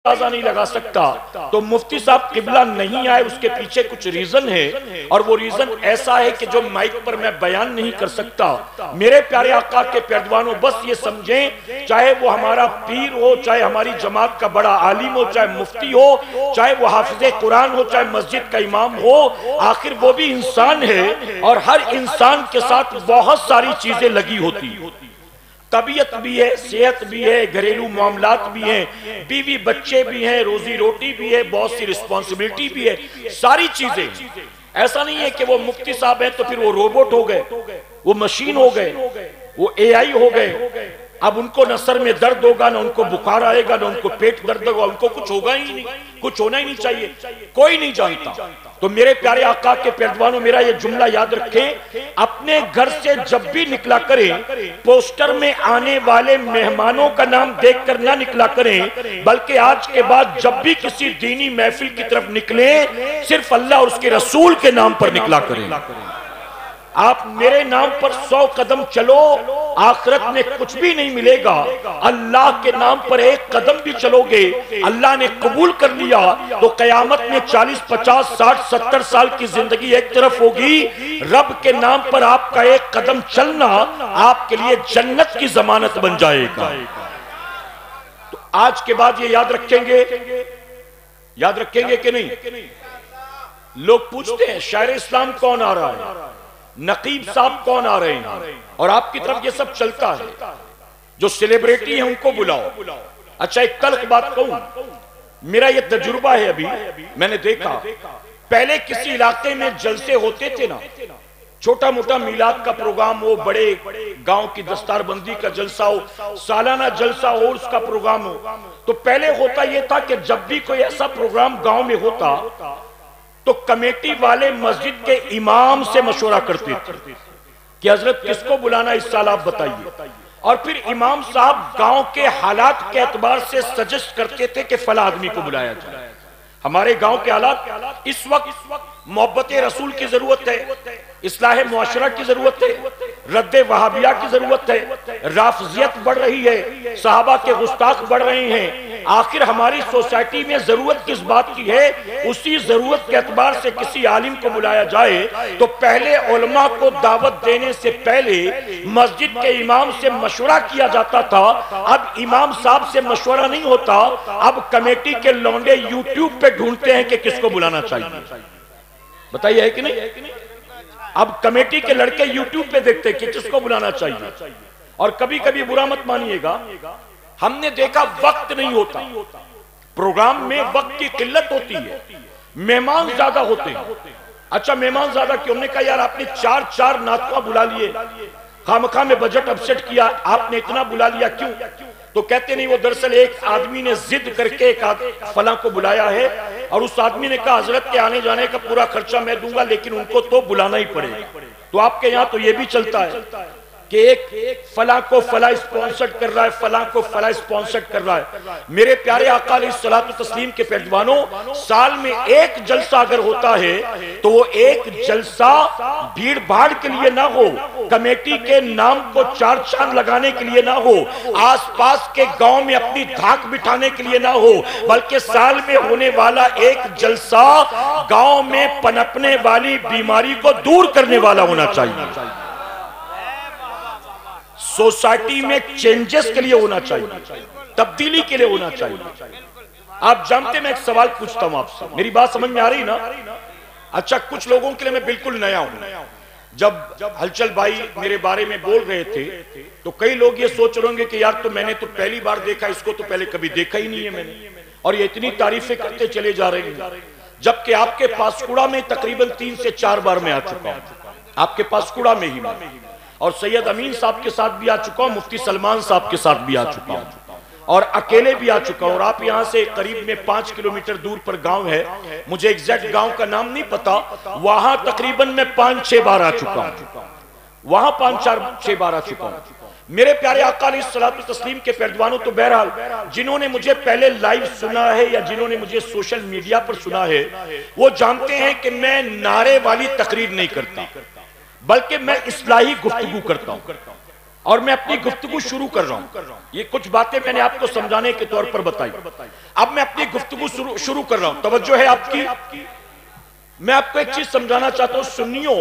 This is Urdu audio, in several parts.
اندازہ نہیں لگا سکتا تو مفتی صاحب قبلہ نہیں آئے، اس کے پیچھے کچھ ریزن ہے، اور وہ ریزن ایسا ہے کہ جو مائک پر میں بیان نہیں کر سکتا۔ میرے پیارے آقا کے پیروانوں بس یہ سمجھیں، چاہے وہ ہمارا پیر ہو، چاہے ہماری جماعت کا بڑا عالم ہو، چاہے مفتی ہو، چاہے وہ حافظ قرآن ہو، چاہے مسجد کا امام ہو، آخر وہ بھی انسان ہے، اور ہر انسان کے ساتھ بہت ساری چیزیں لگی ہوتی ہیں۔ طبیعت بھی ہے، صحت بھی ہے، گھریلو معاملات بھی ہیں، بیوی بچے بھی ہیں، روزی روٹی بھی ہے، بہت سی رسپانسبلٹی بھی ہے، ساری چیزیں۔ ایسا نہیں ہے کہ وہ مفتی صاحب ہیں تو پھر وہ روبوٹ ہو گئے، وہ مشین ہو گئے، وہ اے آئی ہو گئے، اب ان کو نہ سر میں درد ہوگا، نہ ان کو بخار آئے گا، نہ ان کو پیٹ درد ہوگا، ان کو کچھ ہوگا ہی نہیں، کچھ ہونا ہی نہیں چاہیے، کوئی نہیں جانتا۔ تو میرے پیارے آقا کے پیروانوں میرا یہ جملہ یاد رکھیں، اپنے گھر سے جب بھی نکلا کریں پوسٹر میں آنے والے مہمانوں کا نام دیکھ کر نہ نکلا کریں، بلکہ آج کے بعد جب بھی کسی دینی محفل کی طرف نکلیں صرف اللہ اور اس کے رسول کے نام پر نکلا کریں۔ آپ میرے نام پر 100 قدم چلو، آخرت میں کچھ بھی نہیں ملے گا، اللہ کے نام پر ایک قدم بھی چلو گے، اللہ نے قبول کر لیا تو قیامت میں 40 50 60 70 سال کی زندگی ایک طرف ہوگی، رب کے نام پر آپ کا ایک قدم چلنا آپ کے لیے جنت کی ضمانت بن جائے گا۔ تو آج کے بعد یہ یاد رکھیں گے کہ نہیں؟ لوگ پوچھتے ہیں شاعر اسلام کون آ رہا ہے، نقیب صاحب کون آ رہے ہیں، اور آپ کی طرف یہ سب چلتا ہے، جو سیلیبریٹی ہیں ان کو بلاؤ۔ اچھا ایک تلخ بات کہوں، میرا یہ تجربہ ہے، ابھی میں نے دیکھا پہلے کسی علاقے میں جلسے ہوتے تھے نا، چھوٹا موٹا میلاد کا پروگرام ہو، بڑے گاؤں کی دستار بندی کا جلسہ ہو، سالانہ جلسہ ہو، اس کا پروگرام ہو، تو پہلے ہوتا یہ تھا کہ جب بھی کوئی ایسا پروگرام گاؤں میں ہوتا تو کمیٹی والے مسجد کے امام سے مشورہ کرتے تھے کہ حضرت کس کو بلانا اس سال آپ بتائیے، اور پھر امام صاحب گاؤں کے حالات کے اعتبار سے سجسٹ کرتے تھے کہ فلاں آدمی کو بلایا جائے۔ ہمارے گاؤں کے حالات اس وقت محبت رسول کی ضرورت ہے، اصلاح معاشرہ کی ضرورت ہے، رد وہابیہ کی ضرورت ہے، رافضیت بڑھ رہی ہے، صحابہ کے گستاخ بڑھ رہے ہیں، آخر ہماری سوسائٹی میں ضرورت کس بات کی ہے، اسی ضرورت کے اعتبار سے کسی عالم کو بلایا جائے تو پہلے علماء کو دعوت دینے سے پہلے مسجد کے امام سے مشورہ کیا جاتا تھا، اب امام صاحب سے مشورہ نہیں ہوتا، اب کمیٹی کے لونڈے یوٹیوب پہ ڈھونڈتے ہیں کہ کس کو بلانا چاہیے، بتائیے ہے کہ نہیں؟ اب کمیٹی کے لڑکے یوٹیوب پہ دیکھتے کہ کس کو بلانا چاہیے، اور کبھی کبھی برا مت مانیے گا، ہم نے دیکھا وقت نہیں ہوتا، پروگرام میں وقت کی قلت ہوتی ہے، مہمان زیادہ ہوتے ہیں۔ اچھا مہمان زیادہ کیوں؟ ہم نے کہا یار آپ نے 4 ناطقہ بلا لیے، خامخواہ میں بجٹ اپسیٹ کیا، آپ نے اتنا بلا لیا کیوں؟ تو کہتے نہیں وہ دراصل ایک آدمی نے ضد کر کے ایک فلاں کو بلایا ہے، اور اس آدمی نے کہا حضرت کے آنے جانے کا پورا خرچہ میں دوں گا لیکن ان کو تو بلانا ہی پڑے گا۔ تو آپ کے یہاں تو یہ بھی چلتا ہے کہ ایک فلاں کو فلاں اسپانسرڈ کر رہا ہے، فلاں کو فلاں اسپانسرڈ کر رہا ہے۔ میرے پیارے آقا علیہ الصلوۃ والتسلیم کے پیروانوں، سال میں ایک جلسہ اگر ہوتا ہے تو وہ ایک جلسہ بھیڑ بھاڑ کے لیے نہ ہو، کمیٹی کے نام کو 4 چاند لگانے کے لیے نہ ہو، آس پاس کے گاؤں میں اپنی دھاک بٹھانے کے لیے نہ ہو، بلکہ سال میں ہونے والا ایک جلسہ گاؤں میں پنپنے والی بیماری کو دور کرنے والا ہونا چاہیے، سوسائٹی میں چینجز کے لیے ہونا چاہیے، تبدیلی کے لیے ہونا چاہیے۔ آپ جانتے میں ایک سوال پوچھتا ہوں آپ سے، میری بات سمجھ میں آ رہی نا؟ اچھا کچھ لوگوں کے لیے میں بالکل نیا ہوں، جب ہلچل بھائی میرے بارے میں بول رہے تھے تو کئی لوگ یہ سوچ رہے ہوں گے کہ یار تو میں نے تو پہلی بار دیکھا، اس کو تو پہلے کبھی دیکھا ہی نہیں ہے میں نے، اور یہ اتنی تعریفیں کرتے چلے جا رہے ہیں، جبکہ آپ کے پاسکوڑا میں تقریباً 3 سے 4 بار میں آ چکا ہوں، آپ کے پاسکوڑا میں ہی میں، اور سید امین صاحب کے ساتھ بھی آ چکا ہوں، مفتی سلمان صاحب کے ساتھ بھی آ چکا ہوں، اور اکیلے بھی آ چکا ہوں، اور آپ یہاں سے قریب میں 5 کلومیٹر دور پر گاؤں ہے، مجھے ایگزیکٹ گاؤں کا نام نہیں پتا، وہاں تقریباً میں 5-6 بار آ چکا ہوں، وہاں 5-6 بار آ چکا ہوں۔ میرے پیارے آقا علیہ الصلوۃ والتسلیم کے پیروانوں، تو بہرحال جنہوں نے مجھے پہلے لائیو سنا ہے یا جنہوں نے مجھے سوشل میڈیا پر سنا ہے وہ جانتے ہیں کہ میں نعرے والی تقریر نہیں کرتا، بلکہ میں اصلاحی گفتگو کرتا ہوں، اور میں اپنی گفتگو شروع کر رہا ہوں. یہ کچھ باتیں میں نے آپ کو سمجھانے کے طور پر بتائی. اب میں اپنی گفتگو شروع کر رہا ہوں. توجہ ہے آپ کی. میں آپ کو ایک چیز سمجھانا چاہتا ہوں. سنیوں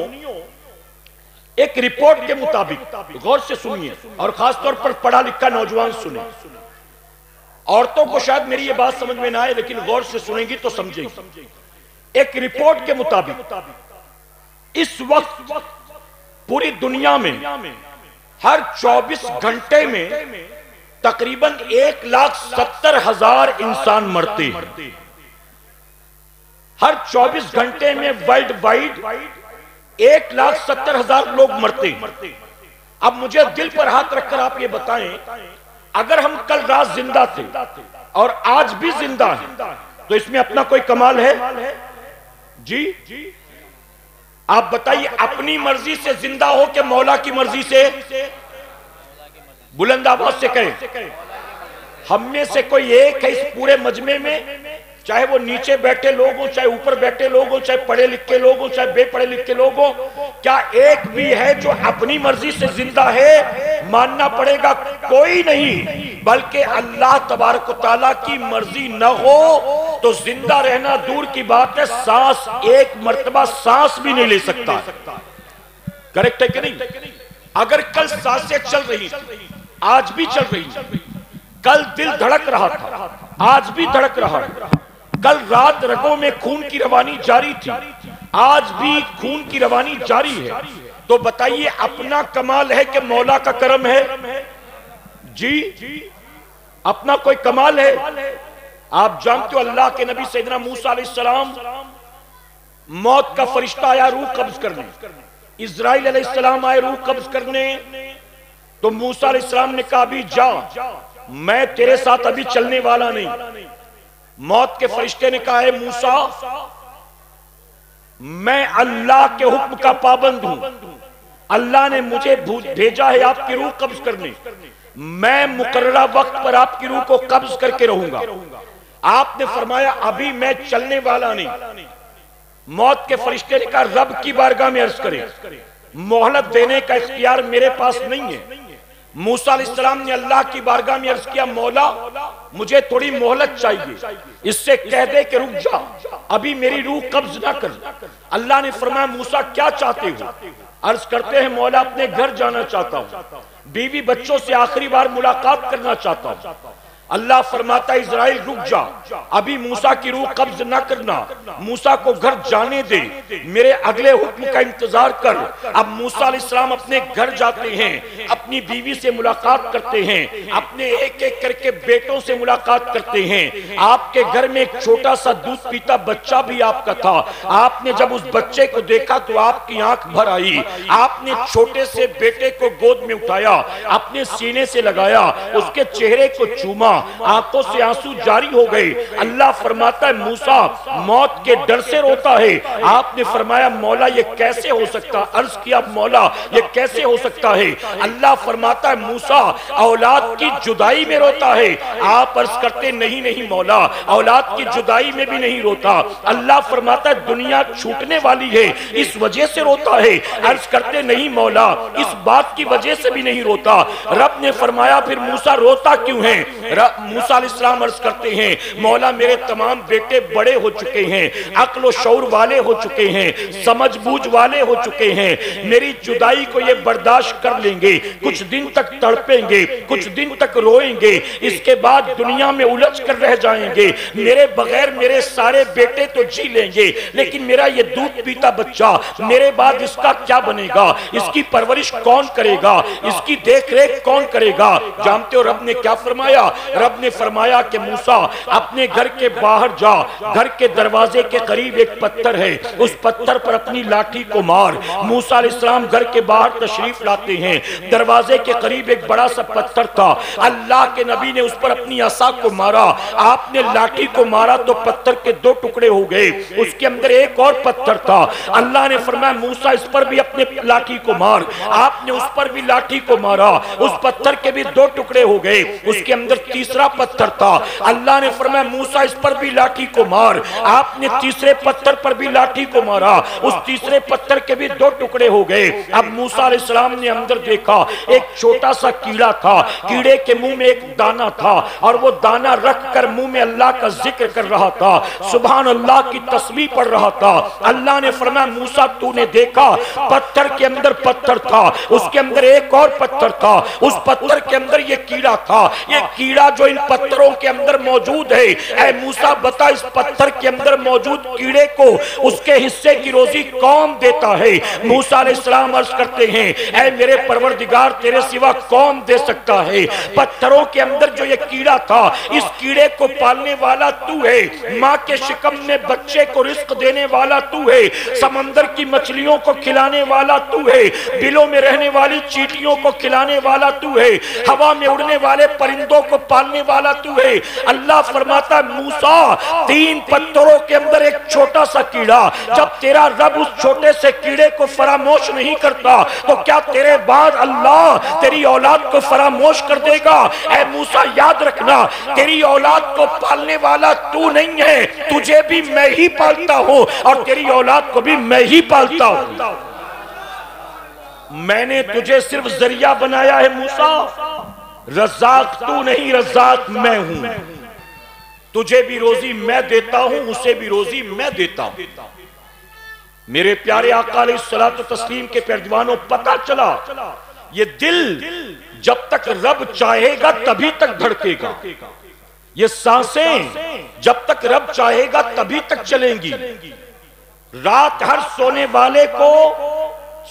ایک رپورٹ کے مطابق غور سے سنیے اور خاص طور پر پڑھا لکھا نوجوان سنیں. عورتوں کو شاید میری یہ بات سمجھ میں نہ آئے لیکن غور سے سنیں گی تو سمجھیں گی. ایک رپورٹ کے مطابق اس وقت پوری دنیا میں ہر 24 گھنٹے میں تقریباً 1,70,000 انسان مرتے ہیں. ہر 24 گھنٹے میں ورلڈ وائڈ 1,70,000 لوگ مرتے ہیں. اب مجھے دل پر ہاتھ رکھ کر آپ یہ بتائیں اگر ہم کل رات زندہ تھے اور آج بھی زندہ ہیں تو اس میں اپنا کوئی کمال ہے؟ جی آپ بتائیے اپنی مرضی سے زندہ ہو کہ مولا کی مرضی سے؟ بلند آواز سے کہیں. ہم میں سے کوئی ایک ہے اس پورے مجمع میں چاہے وہ نیچے بیٹھے لوگ ہوں چاہے اوپر بیٹھے لوگ ہوں چاہے پڑھے لکھے لوگ ہوں چاہے بے پڑھے لکھے لوگ ہوں کیا ایک بھی ہے جو اپنی مرضی سے زندہ ہے؟ ماننا پڑے گا کوئی نہیں بلکہ اللہ تبارک و تعالیٰ کی مرضی نہ ہو تو زندہ رہنا دور کی بات ہے سانس ایک مرتبہ سانس بھی نہیں لے سکتا. کریکٹ ہے کہ نہیں؟ اگر کل سانسیں چل رہی آج بھی چل رہی کل دل دھڑک رہا تھا آج بھی دھڑک رہا ہے کل رات رگوں میں خون کی روانی جاری تھی آج بھی خون کی روانی جاری ہے تو بتائیے اپنا کمال ہے کہ مولا کا کرم ہے؟ جی اپنا کوئی کمال ہے؟ آپ جانتے ہو اللہ کے نبی سیدنا موسیٰ علیہ السلام موت کا فرشتہ آیا روح قبض کرنے اسرائیل علیہ السلام آئے روح قبض کرنے تو موسیٰ علیہ السلام نے کہا ابھی جا میں تیرے ساتھ ابھی چلنے والا نہیں. موت کے فرشتے نے کہا ہے موسیٰ میں اللہ کے حکم کا پابند ہوں اللہ نے مجھے بھیجا ہے آپ کی روح قبض کرنے میں مقررہ وقت پر آپ کی روح کو قبض کر کے رہوں گا. آپ نے فرمایا ابھی میں چلنے والا نہیں. موت کے فرشتے نے کہا رب کی بارگاہ میں عرض کرے مہلت دینے کا اختیار میرے پاس نہیں ہے. موسیٰ علیہ السلام نے اللہ کی بارگاہ میں عرض کیا مولا مجھے تھوڑی مہلت چاہیے اس سے کہہ دے کہ رک جا ابھی میری روح قبض نہ کر. اللہ نے فرمایا موسیٰ کیا چاہتے ہو؟ عرض کرتے ہیں مولا اپنے گھر جانا چاہتا ہوں بیوی بچوں سے آخری بار ملاقات کرنا چاہتا ہوں. اللہ فرماتا ہے اسرائیل رک جا ابھی موسیٰ کی روح قبض نہ کرنا موسیٰ کو گھر جانے دے میرے اگلے حکم کا انتظار کر. اب موسیٰ علیہ السلام اپنے گھر جاتے ہیں اپنی بیوی سے ملاقات کرتے ہیں اپنے ایک ایک کر کے بیٹوں سے ملاقات کرتے ہیں. آپ کے گھر میں ایک چھوٹا سا دودھ پیتا بچہ بھی آپ کا تھا. آپ نے جب اس بچے کو دیکھا تو آپ کی آنکھ بھر آئی. آپ نے چھوٹے سے بیٹے کو گود میں اٹھایا اپنے سینے سے لگایا اس کے چہرے کو چوما آنکھوں سے آنسو جاری ہو گئے. اللہ فرماتا ہے موسیٰ موت کے ڈر سے روتا ہے. آپ نے فرمایا مولا یہ کیسے ہو سکتا؟ عرض کیا مولا یہ کیسے ہو سکتا ہے؟ اللہ فرماتا ہے موسیٰ اولاد کی جدائی میں روتا ہے. آپ عرض کرتے نہیں مولا اولاد کی جدائی میں بھی نہیں روتا. اللہ فرماتا ہے دنیا چھوٹنے والی ہے اس وجہ سے روتا ہے. عرض کرتے نہیں مولا اس بات کی وجہ سے بھی نہیں روتا. رب نے فرمایا پھر موسیٰ روتا کیوں ہے؟ موسیٰ علیہ السلام عرض کرتے ہیں مولا میرے تمام بیٹے بڑے ہو چکے ہیں عقل و شعور والے ہو چکے ہیں سمجھ بوجھ والے ہو چکے ہیں میری جدائی کو یہ برداشت کر لیں گے کچھ دن تک تڑپیں گے کچھ دن تک روئیں گے اس کے بعد دنیا میں الجھ کر رہ جائیں گے. میرے بغیر میرے سارے بیٹے تو جی لیں گے لیکن میرا یہ دودھ پیتا بچہ میرے بعد اس کا کیا بنے گا؟ اس کی پرورش کون کرے گا؟ اس کی دیکھ ریکھ کون کرے گا؟ جانتے ہو رب نے کیا فرمایا؟ رب نے فرمایا کہ موسیٰ اپنے گھر کے باہر جا گھر کے دروازے کے قریب ایک پتھر ہے اس پتھر پر اپنی لاٹھی کو مار. موسیٰ علیہ السلام گھر کے باہر تشریف لاتے ہیں دروازے کے قریب ایک بڑا سا پتھر تھا. اللہ کے نبی نے اس پر اپنی عصا کو مارا. آپ نے لاٹھی کو مارا تو پتھر کے 2 ٹکڑے ہو گئے. اس کے اندر ایک اور پتھر تھا. اللہ نے فرمایا موسیٰ اس پر بھی اپنے لاٹھی کو مار. آپ نے اس پر بھی لاٹھی کو مارا. اس پتھر کے بھی 2 ٹکڑے ہو گئے. اس کے اندر تیسرا پتھر تھا. اللہ نے فرمایا موسیٰ اس پر بھی لاٹھی کو مار. آپ نے تیسرے پتھر پر بھی لاٹھی کو مارا. اس تیسرے پتھر کے بھی 2 ٹکڑے ہو گئے. اب موسیٰ علیہ السلام نے اندر دیکھا ایک چھوٹا سا کیڑا تھا، کیڑے کے منہ میں ایک دانہ تھا اور وہ دانہ رکھ کر منہ میں اللہ کا ذکر کر رہا تھا، سبحان اللہ کی تسبیح پڑھ رہا تھا۔ اللہ نے فرمایا موسیٰ تو نے دیکھا پتھر کے اندر پتھر تھا، اس کے اندر ایک اور پتھر تھا، اس پتھر کے اندر یہ کیڑا تھا، یہ کیڑا جو ان پتھروں کے اندر موجود ہے، اے موسیٰ بتا اس پتھر کے اندر موجود کیڑے کو اس کے حصے کی روزی کون دیتا ہے؟ موسیٰ علیہ السلام عرض کرتے ہیں اے میرے پروردگار تیرے سوا کون دے سکتا ہے؟ پتھروں کے اندر جو یہ کیڑا تھا، اس کیڑے کو پالنے والا تو ہے، ماں کے شکم میں بچے کو رزق دینے والا تو ہے، سمندر کی مچھلیوں کو کھلانے والا تو ہے، بلوں میں رہنے والی چیٹیوں کو کھلانے والا تو ہے، ہوا میں اڑنے والے پرندوں کو پالنے والا تو ہے۔ اللہ فرماتا موسیٰ تین پتھروں کے اندر ایک چھوٹا سا کیڑا، جب تیرا رب اس چھوٹے سے کیڑے کو فراموش نہیں کرتا تو کیا تیرے بعد اللہ تیری اولاد کو فراموش کر دے گا؟ اے موسیٰ یاد رکھنا تیری اولاد کو پالنے والا تو نہیں ہے، تجھے بھی میں ہی پالتا ہوں اور تیری اولاد کو بھی میں ہی پالتا ہوں۔ میں نے تجھے صرف ذریعہ بنایا ہے موسیٰ، رزاق تو نہیں، رزاق میں ہوں، تجھے بھی روزی میں دیتا ہوں، اسے بھی روزی میں دیتا ہوں۔ میرے پیارے آقا علیہ الصلوۃ والتسلیم کے پیروانوں پتہ چلا یہ دل جب تک رب چاہے گا تبھی تک دھڑکے گا، یہ سانسیں جب تک رب چاہے گا تبھی تک چلیں گی۔ رات ہر سونے والے کو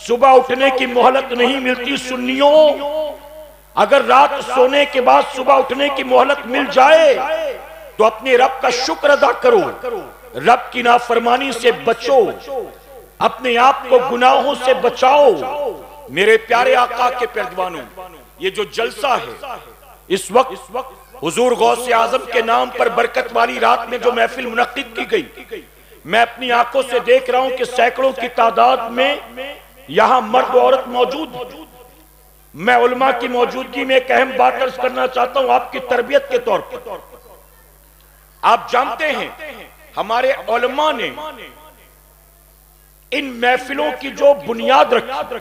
صبح اٹھنے کی مہلت نہیں ملتی سنیوں، اگر رات سونے کے بعد صبح اٹھنے کی مہلت مل جائے تو اپنے رب کا شکر ادا کرو، رب کی نافرمانی سے بچو، اپنے آپ کو گناہوں سے بچاؤ۔ میرے پیارے آقا کے پیروانوں یہ جو جلسہ ہے اس وقت حضور غوث اعظم کے نام پر برکت والی رات میں جو محفل منعقد کی گئی، میں اپنی آنکھوں سے دیکھ رہا ہوں کہ سینکڑوں کی تعداد میں یہاں مرد و عورت موجود ہیں۔ میں علماء کی موجودگی میں ایک اہم بات عرض کرنا چاہتا ہوں آپ کی تربیت کے طور پر۔ آپ جانتے ہیں ہمارے علماء نے ان محفلوں کی جو بنیاد رکھی،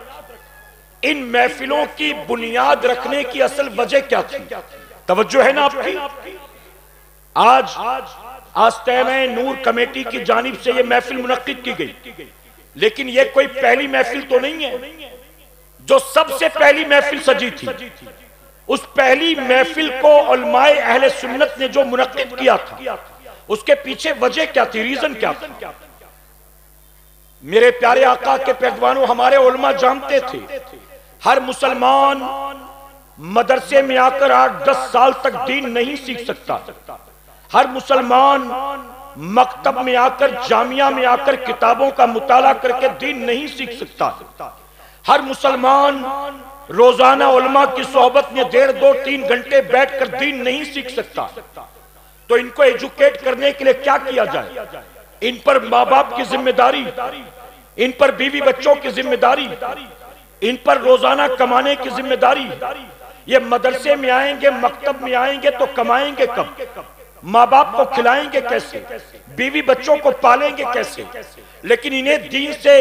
ان محفلوں کی بنیاد رکھنے کی اصل وجہ کیا تھی؟ توجہ ہے نا آپ کی؟ آج آستینہ نور کمیٹی کی جانب سے یہ محفل منعقد کی گئی، لیکن یہ کوئی پہلی محفل تو نہیں ہے۔ جو سب سے پہلی محفل سجی تھی اس پہلی محفل کو علماء اہل سنت نے جو منعقد کیا تھا اس کے پیچھے وجہ کیا تھی، ریزن کیا تھا؟ میرے پیارے آقا کے پیروانوں ہمارے علماء جانتے تھے ہر مسلمان مدرسے میں آ کر 8-10 سال تک دین نہیں سیکھ سکتا، ہر مسلمان مکتب میں آ کر جامعہ میں آ کر کتابوں کا مطالعہ کر کے دین نہیں سیکھ سکتا، ہر مسلمان روزانہ علماء کی صحبت میں 1.5-2-3 گھنٹے بیٹھ کر دین نہیں سیکھ سکتا۔ تو ان کو ایجوکیٹ کرنے کے لیے کیا کیا جائے؟ ان پر ماں باپ کی ذمہ داری، ان پر بیوی بچوں کی ذمہ داری، ان پر روزانہ کمانے کی ذمہ داری۔ یہ مدرسے میں آئیں گے، مکتب میں آئیں گے تو کمائیں گے کب؟ ماں باپ کو کھلائیں گے کیسے؟ بیوی بچوں کو پالیں گے کیسے؟ لیکن انہیں دین سے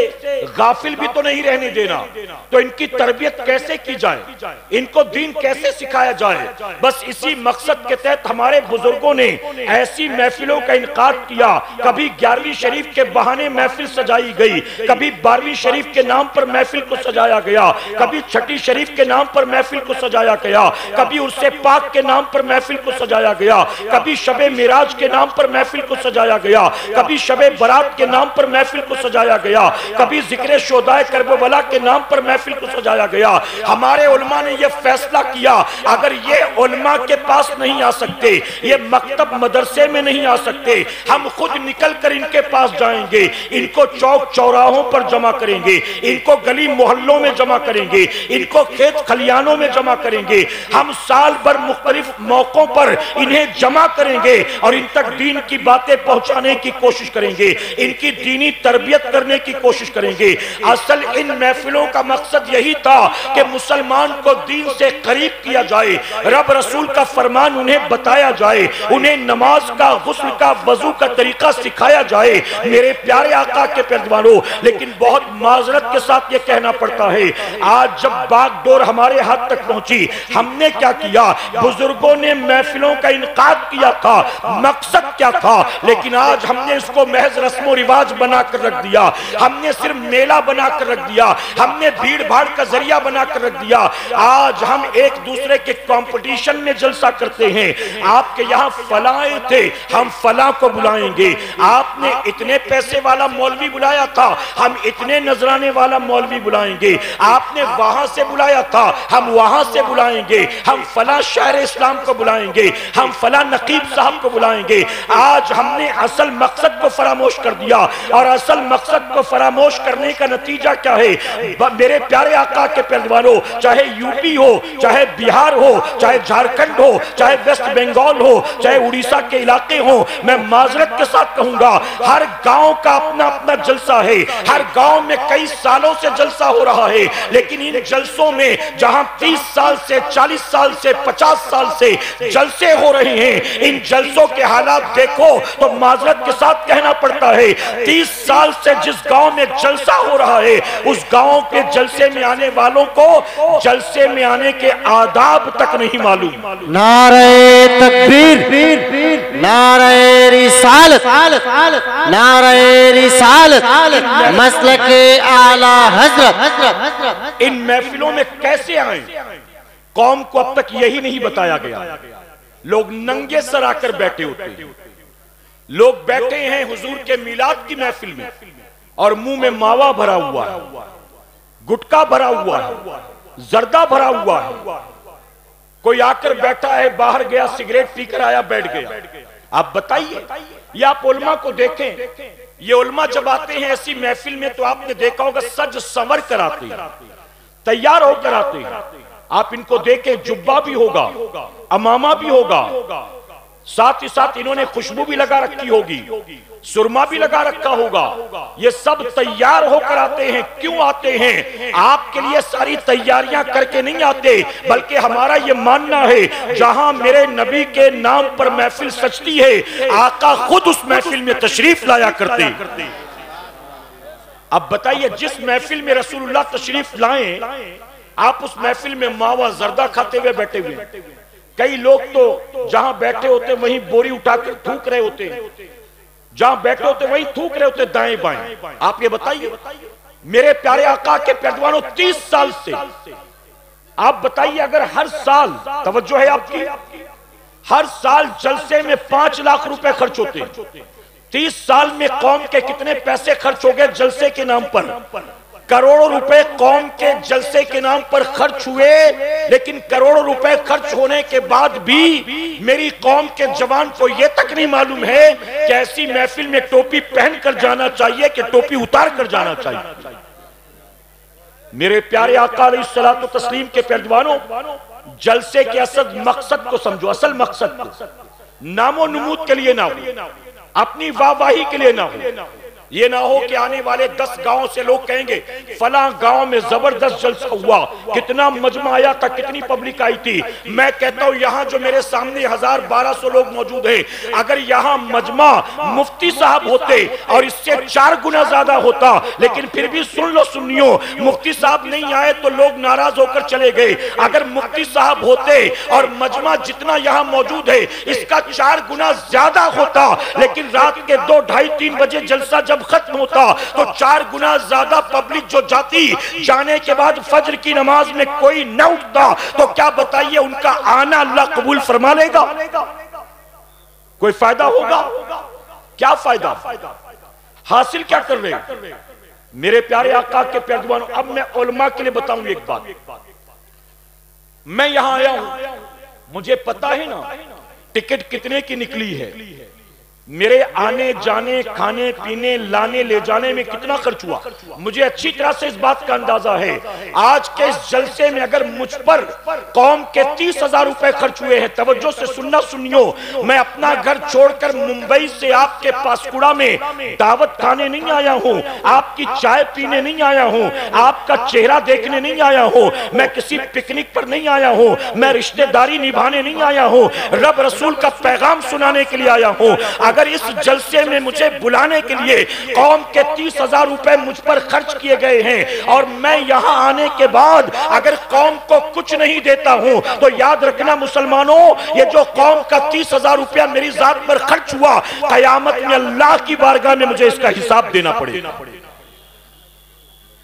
غافل بھی تو نہیں رہنے دینا، تو ان کی تربیت کیسے کی جائے، ان کو دین کیسے سکھایا جائے؟ بس اسی مقصد کے تحت ہمارے بزرگوں نے ایسی محفلوں کا انعقاد کیا۔ کبھی 11ویں شریف کے بہانے محفل سجائی گئی، کبھی 12ویں شریف کے نام پر محفل کو سجایا گیا، کبھی 6 شریف کے نام پر محفل کو سجایا گیا، کبھی عرس پاک کے نام پر محفل کو سجایا گیا، کبھی شب معراج کے نام پر محفل کو سجایا گیا، کبھی شب برات کے نام پر محفل کو سجایا گیا، کبھی ذکر شہداء کربلا کے نام پر محفل کو سجایا گیا۔ ہمارے علماء نے یہ فیصلہ کیا اگر یہ علماء کے پاس نہیں آ سکتے، یہ مکتب مدرسے میں نہیں آ سکتے، ہم خود نکل کر ان کے پاس جائیں گے، ان کو چوک چوراہوں پر جمع کریں گے، ان کو گلی محلوں میں جمع کریں گے، ان کو کھیت کھلیانوں میں جمع کریں گے، ہم سال بھر مختلف موقعوں پر انہیں جمع کریں گے اور ان تک دین کی باتیں پہنچانے کی کوشش کریں گے، ان کی دینی تربیت کرنے کی کوشش کریں گے۔ اصل ان محفلوں کا مقصد یہی تھا کہ مسلمان کو دین سے قریب کیا جائے، رب رسول کا فرمان انہیں بتایا جائے، انہیں نماز کا، غسل کا، وضو کا طریقہ سکھایا جائے میرے پیارے آقا کے پیروانوں۔ لیکن بہت معذرت کے ساتھ یہ کہنا پڑتا ہے، آج جب باغ ڈور ہمارے ہاتھ تک پہنچی، ہم نے کیا کیا؟ بزرگوں نے محفلوں کا انعقاد کیا تھا، مقصد کیا تھا؟ لیکن آج ہم نے اس کو محض رسم و رواج بنا کر رکھ دیا، ہم نے صرف میلہ بنا کر رکھ دیا، ہم نے بھیڑ بھاڑ کا ذریعہ بنا کر رکھ دیا۔ آج ہم ایک دوسرے کے کمپٹیشن میں جلسہ کرتے ہیں، آپ کے یہاں فلاں تھے، ہم فلاں کو بلائیں گے، آپ نے اتنے پیسے والا مولوی بلایا تھا، ہم اتنے نذرانے والا مولوی بلائیں گے، آپ نے وہاں سے بلایا تھا، ہم وہاں سے بلائیں گے، ہم فلاں شہر اسلام کو بلائیں گے، ہم فلاں نقیب صاحب کو بلائیں گے۔ آج ہم نے اصل مقصد کو فراموش کر دیا، اور اصل مقصد کو فراموش کرنے کا نتیجہ کیا ہے؟ میرے پیارے آقا کے پیروانوں، چاہے یو پی ہو، چاہے بہار ہو، چاہے جھارکھنڈ ہو، چاہے ویسٹ بنگال ہو، چاہے اڑیسہ کے علاقے ہوں، میں معذرت کے ساتھ کہوں گا، ہر گاؤں کا اپنا اپنا جلسہ ہے، ہر گاؤں میں کئی سالوں سے جلسہ ہو رہا ہے، لیکن ان جلسوں میں جہاں 30 سال سے، 40 سال سے، 50 سال سے جلسے ہو رہے ہیں، ان جلسوں کے حالات دیکھو تو معذرت کے ساتھ کہنا پڑتا ہے 30 سال سے جس گاؤں میں جلسہ ہو رہا ہے، اس گاؤں کے جلسے میں آنے والوں کو جلسے میں آنے کے آداب تک نہیں معلوم۔ نعرہ تکبیر، نعرہ رسالت، نعرہ رسالت، مسلک اعلی حضرت۔ ان محفلوں میں کیسے آئیں؟ قوم کو اب تک یہی نہیں بتایا گیا۔ لوگ ننگے سر آ کر بیٹھے ہوتے ہیں، لوگ بیٹھے ہیں حضور کے میلاد کی محفل میں اور منہ میں ماوا بھرا ہوا ہے، گٹکا بھرا ہوا ہے، زردہ بھرا ہوا ہے، کوئی آ کر بیٹھا ہے، باہر گیا سگریٹ پی کر آیا بیٹھ گیا۔ آپ بتائیے، یہ آپ علماء کو دیکھیں، یہ علماء جب آتے ہیں ایسی محفل میں تو آپ نے دیکھا ہوگا سج سنور کر آتے ہیں، تیار ہو کر آتے ہیں۔ آپ ان کو دیکھیں، جبہ بھی ہوگا، امامہ بھی ہوگا، ساتھ ہی ساتھ انہوں نے خوشبو بھی لگا رکھی ہوگی، سرما بھی لگا رکھا ہوگا، یہ سب تیار ہو کر آتے ہیں۔ کیوں آتے ہیں؟ آپ کے لیے ساری تیاریاں کر کے نہیں آتے، بلکہ ہمارا یہ ماننا ہے جہاں میرے نبی کے نام پر محفل سجتی ہے، آقا خود اس محفل میں تشریف لایا کرتے۔ اب بتائیے، جس محفل میں رسول اللہ تشریف لائیں، آپ اس محفل میں ماوا زردہ کھاتے ہوئے بیٹھے ہوئے، کئی لوگ تو جہاں بیٹھے ہوتے وہیں بوری اٹھا کر تھوک رہے ہوتے ہیں، جہاں بیٹھے ہوتے وہیں تھوک رہے ہوتے دائیں بائیں۔ آپ یہ بتائیے، میرے پیارے آقا کے پیروانوں 30 سال سے آپ بتائیے، اگر ہر سال، توجہ ہے آپ کی، ہر سال جلسے میں 5 لاکھ روپے خرچ ہوتے ہیں، 30 سال میں قوم کے کتنے پیسے خرچ ہو گئے جلسے کے نام پر؟ کروڑوں روپے قوم کے جلسے کے نام پر خرچ ہوئے، لیکن کروڑوں روپے خرچ ہونے کے بعد بھی میری قوم کے جوان کو یہ تک نہیں معلوم ہے کہ ایسی محفل میں ٹوپی پہن کر جانا چاہیے کہ ٹوپی اتار کر جانا چاہیے۔ میرے پیارے آقا علیہ الصلوۃ والتسلیم کے پیروانوں، جلسے کے اصل مقصد کو سمجھو، اصل مقصد کو نام و نمود کے لیے نہ ہو، اپنی واہ واہی کے لیے نہ ہو، یہ نہ ہو کہ آنے والے 10 گاؤں سے لوگ کہیں گے فلاں گاؤں میں زبردست جلسہ ہوا، کتنا مجمع آیا تھا، کتنی پبلک آئی تھی۔ میں کہتا ہوں یہاں جو میرے سامنے 1200 لوگ موجود ہیں، اگر یہاں مجمع مفتی صاحب ہوتے اور اس سے 4 گنا زیادہ ہوتا، لیکن پھر بھی سن لو سنیوں، مفتی صاحب نہیں آئے تو لوگ ناراض ہو کر چلے گئے۔ اگر مفتی صاحب ہوتے اور مجمع جتنا یہاں موجود ہے اس کا 4 گنا زیادہ ہوتا، لیکن رات کے 2، 2:30، 3 بجے جلسہ جب ختم ہوتا تو 4 گنا زیادہ پبلک جو جاتی، جانے کے بعد فجر کی نماز میں کوئی نہ اٹھتا، تو کیا بتائیے ان کا آنا اللہ قبول فرما لے گا؟ کوئی فائدہ ہوگا؟ کیا فائدہ؟ حاصل کیا کر رہے ہیں؟ میرے پیارے آقا کے پیروانوں، اب میں علماء کے لیے بتاؤں ایک بات۔ میں یہاں آیا ہوں، مجھے پتا ہے نا ٹکٹ کتنے کی نکلی ہے، میرے آنے جانے کھانے پینے لانے لے جانے میں کتنا خرچ ہوا؟ مجھے اچھی طرح سے اس بات کا اندازہ ہے۔ آج کے اس جلسے میں اگر مجھ پر قوم کے 30,000 روپے خرچ ہوئے ہیں، توجہ سے سننا سنیو، میں اپنا گھر چھوڑ کر ممبئی سے آپ کے پاسکوڑا میں دعوت کھانے نہیں آیا ہوں، آپ کی چائے پینے نہیں آیا ہوں، آپ کا چہرہ دیکھنے نہیں آیا ہوں، میں کسی پکنک پر نہیں آیا ہوں، میں رشتہ داری نبھانے نہیں آیا ہوں، رب رسول کا پیغام سنانے کے لیے آیا ہوں۔ اگر اس جلسے میں مجھے بلانے کے لیے قوم کے 30,000 روپے مجھ پر خرچ کیے گئے ہیں اور میں یہاں آنے کے بعد اگر قوم کو کچھ نہیں دیتا ہوں تو یاد رکھنا مسلمانوں، یہ جو قوم کا 30,000 روپیہ میری ذات پر خرچ ہوا، قیامت میں اللہ کی بارگاہ میں مجھے اس کا حساب دینا پڑے گا۔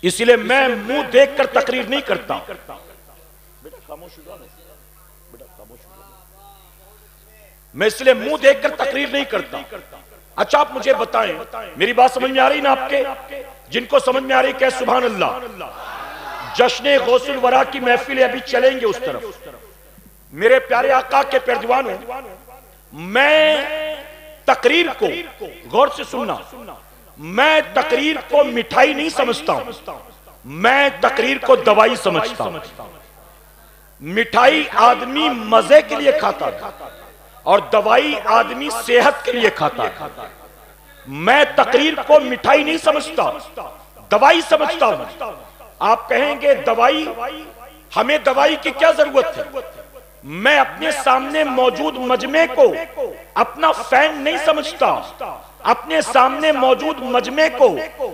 اس لیے میں منہ دیکھ کر تقریر نہیں کرتا۔ میں اس لیے منہ دیکھ کر تقریر نہیں کرتا۔ اچھا آپ مجھے بتائیں، میری بات سمجھ میں آ رہی نا آپ کے؟ جن کو سمجھ میں آ رہی کہ سبحان اللہ۔ جشن غوث الورا کی محفل ابھی چلیں گے اس طرف۔ میرے پیارے آقا کے پیروانوں، میں تقریر کو غور سے سننا، میں تقریر کو مٹھائی نہیں سمجھتا ہوں، میں تقریر کو دوائی سمجھتا ہوں۔ مٹھائی آدمی مزے کے لیے کھاتا ہے اور دوائی آدمی صحت کے لیے کھاتا ہے۔ میں تقریر کو مٹھائی نہیں سمجھتا، دوائی سمجھتا ہوں۔ آپ کہیں گے دوائی، ہمیں دوائی کی کیا ضرورت ہے؟ میں اپنے سامنے موجود مجمع کو اپنا فین نہیں سمجھتا، اپنے سامنے موجود مجمع کو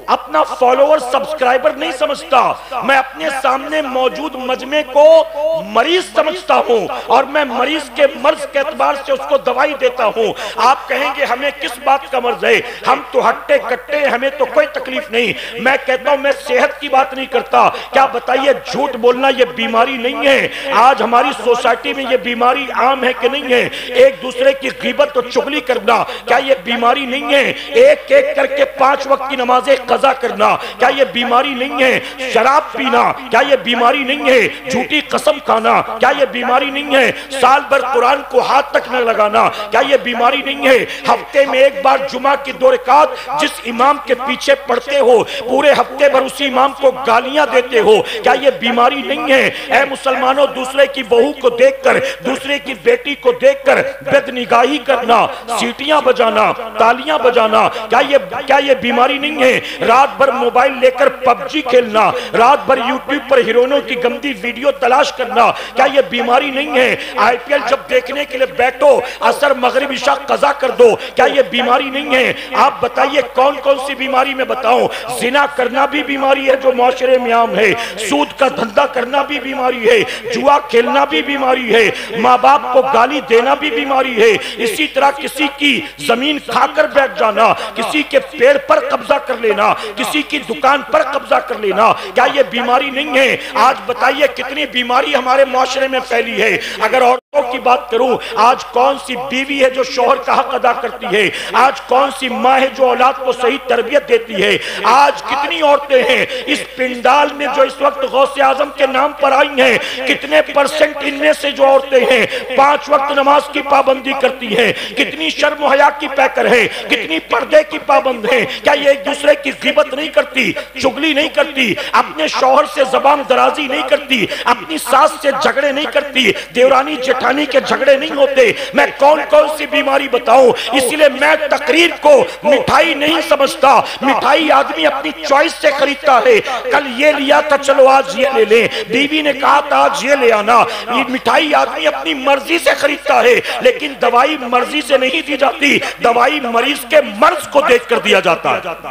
اپنا فالوور سبسکرائبر نہیں سمجھتا، میں اپنے سامنے موجود مجمع کو مریض سمجھتا ہوں اور میں مریض کے مرض کے اعتبار سے اس کو دوائی دیتا ہوں۔ آپ کہیں گے ہمیں کس بات کا مرض ہے؟ ہم تو ہٹے کٹے، ہمیں تو کوئی تکلیف نہیں۔ میں کہتا ہوں میں صحت کی بات نہیں کرتا۔ کیا بتائیے جھوٹ بولنا یہ بیماری نہیں ہے؟ آج ہماری سوسائٹی میں یہ بیماری عام ہے کہ نہیں ہے؟ ایک دوسرے کی غیبت اور چغلی کرنا، کیا یہ بیماری نہیں ہے؟ ایک ایک کر کے 5 وقت کی نمازیں قضا کرنا، کیا یہ بیماری نہیں ہے؟ شراب پینا، کیا یہ بیماری نہیں ہے؟ جھوٹی قسم کھانا، کیا یہ بیماری نہیں ہے؟ سال بھر قرآن کو ہاتھ تک نہ لگانا، کیا یہ بیماری نہیں ہے؟ ہفتے میں ایک بار جمعہ کی 2 رکعت جس امام کے پیچھے پڑھتے ہو، پورے ہفتے بھر اسی امام کو گالیاں دیتے ہو، کیا یہ بیماری نہیں ہے؟ اے مسلمانوں، دوسرے کی بہو کو دیکھ کر، دوسرے کی بیٹی کو دیکھ کر بدنگاہی کرنا، سیٹیاں بجانا، تالیاں بجانا، کیا یہ بیماری نہیں ہے؟ رات بھر موبائل لے کر پب جی کھیلنا، رات بھر یوٹیوب پر ہیروئنوں کی گندی ویڈیو تلاش کرنا، کیا یہ بیماری نہیں ہے؟ آئی پی ایل جب دیکھنے کے لیے بیٹھو عصر مغرب عشاء قضا کر دو، کیا یہ بیماری نہیں ہے؟ آپ بتائیے کون کون سی بیماری میں بتاؤں؟ زنا کرنا بھی بیماری ہے جو معاشرے میں عام ہے، سود کا دھندا کرنا بھی بیماری ہے، جوا کھیلنا بھی بیماری ہے، ماں باپ کو گالی دینا بھی بیماری ہے، اسی طرح کسی کی زمین کھا کر بیٹھ جانا، کسی کے پیڑ پر قبضہ کر لینا، کسی کی دکان پر قبضہ کر لینا، کیا یہ بیماری نہیں ہے؟ آج بتائیے کتنی بیماری ہمارے معاشرے میں پھیلی ہے۔ اگر عورتوں کی بات کروں، آج کون سی بیوی ہے جو شوہر کا حق ادا کرتی ہے؟ آج کون سی ماں ہے جو اولاد کو صحیح تربیت دیتی ہے؟ آج کتنی عورتیں ہیں اس پنڈال میں جو اس وقت غوث اعظم کے نام پر آئی ہیں؟ کتنے پرسنٹ ان میں سے جو عورتیں ہیں 5 وقت نماز کی پابندی کرتی ہیں؟ کتنی شرم و حیا کی پیکر ہے؟ کتنی پردے کی پابند ہیں؟ کیا یہ ایک دوسرے کی غیبت نہیں کرتی، چغلی نہیں کرتی، اپنے شوہر سے زبان درازی نہیں کرتی، اپنی ساس سے جھگڑے نہیں کرتی، دیورانی جٹھانی کے جھگڑے نہیں ہوتے؟ میں کون کون سی بیماری بتاؤں؟ اس لیے میں تقریر کو مٹھائی نہیں سمجھتا۔ مٹھائی آدمی اپنی چوائس سے خریدتا ہے، کل یہ لیا تھا چلو آج یہ لے لیں، بیوی نے کہا تھا آج یہ لے آنا۔ یہ مٹھائی آدمی اپنی مرضی سے خریدتا ہے، لیکن دوائی مرضی سے نہیں دی جاتی، دوائی مریض کے مرض کو دیکھ کر دیا جاتا ہے۔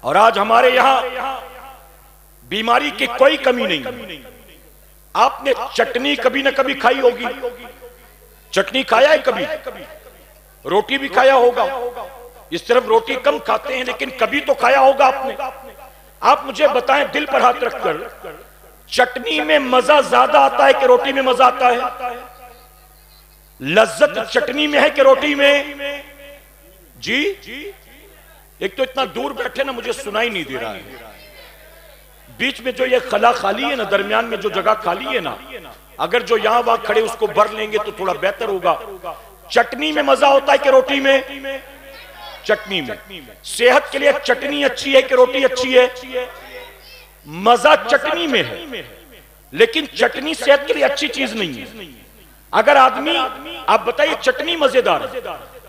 اور آج ہمارے یہاں بیماری کی کوئی کمی نہیں۔ آپ نے چٹنی کبھی نہ کبھی کھائی ہوگی، چٹنی کھایا ہے کبھی؟ روٹی بھی کھایا ہوگا، اس طرف روٹی کم کھاتے ہیں لیکن کبھی تو کھایا ہوگا آپ نے۔ آپ مجھے بتائیں دل پر ہاتھ رکھ کر، چٹنی میں مزہ زیادہ آتا ہے کہ روٹی میں مزہ آتا ہے؟ لذت چٹنی میں ہے کہ روٹی میں؟ جی ایک تو اتنا دور بیٹھے نا مجھے سنائی نہیں دے رہا ہے، بیچ میں جو یہ خلا خالی ہے نا، درمیان میں جو جگہ خالی ہے نا، اگر جو یہاں وہاں کھڑے اس کو بھر لیں گے تو تھوڑا بہتر ہوگا۔ چٹنی میں مزہ ہوتا ہے کہ روٹی میں؟ چٹنی میں۔ صحت کے لیے چٹنی اچھی ہے کہ روٹی اچھی ہے؟ مزہ چٹنی میں ہے، لیکن چٹنی صحت کے لیے اچھی چیز نہیں ہے۔ اگر آدمی، آپ بتائیے، چٹنی مزیدار ہے،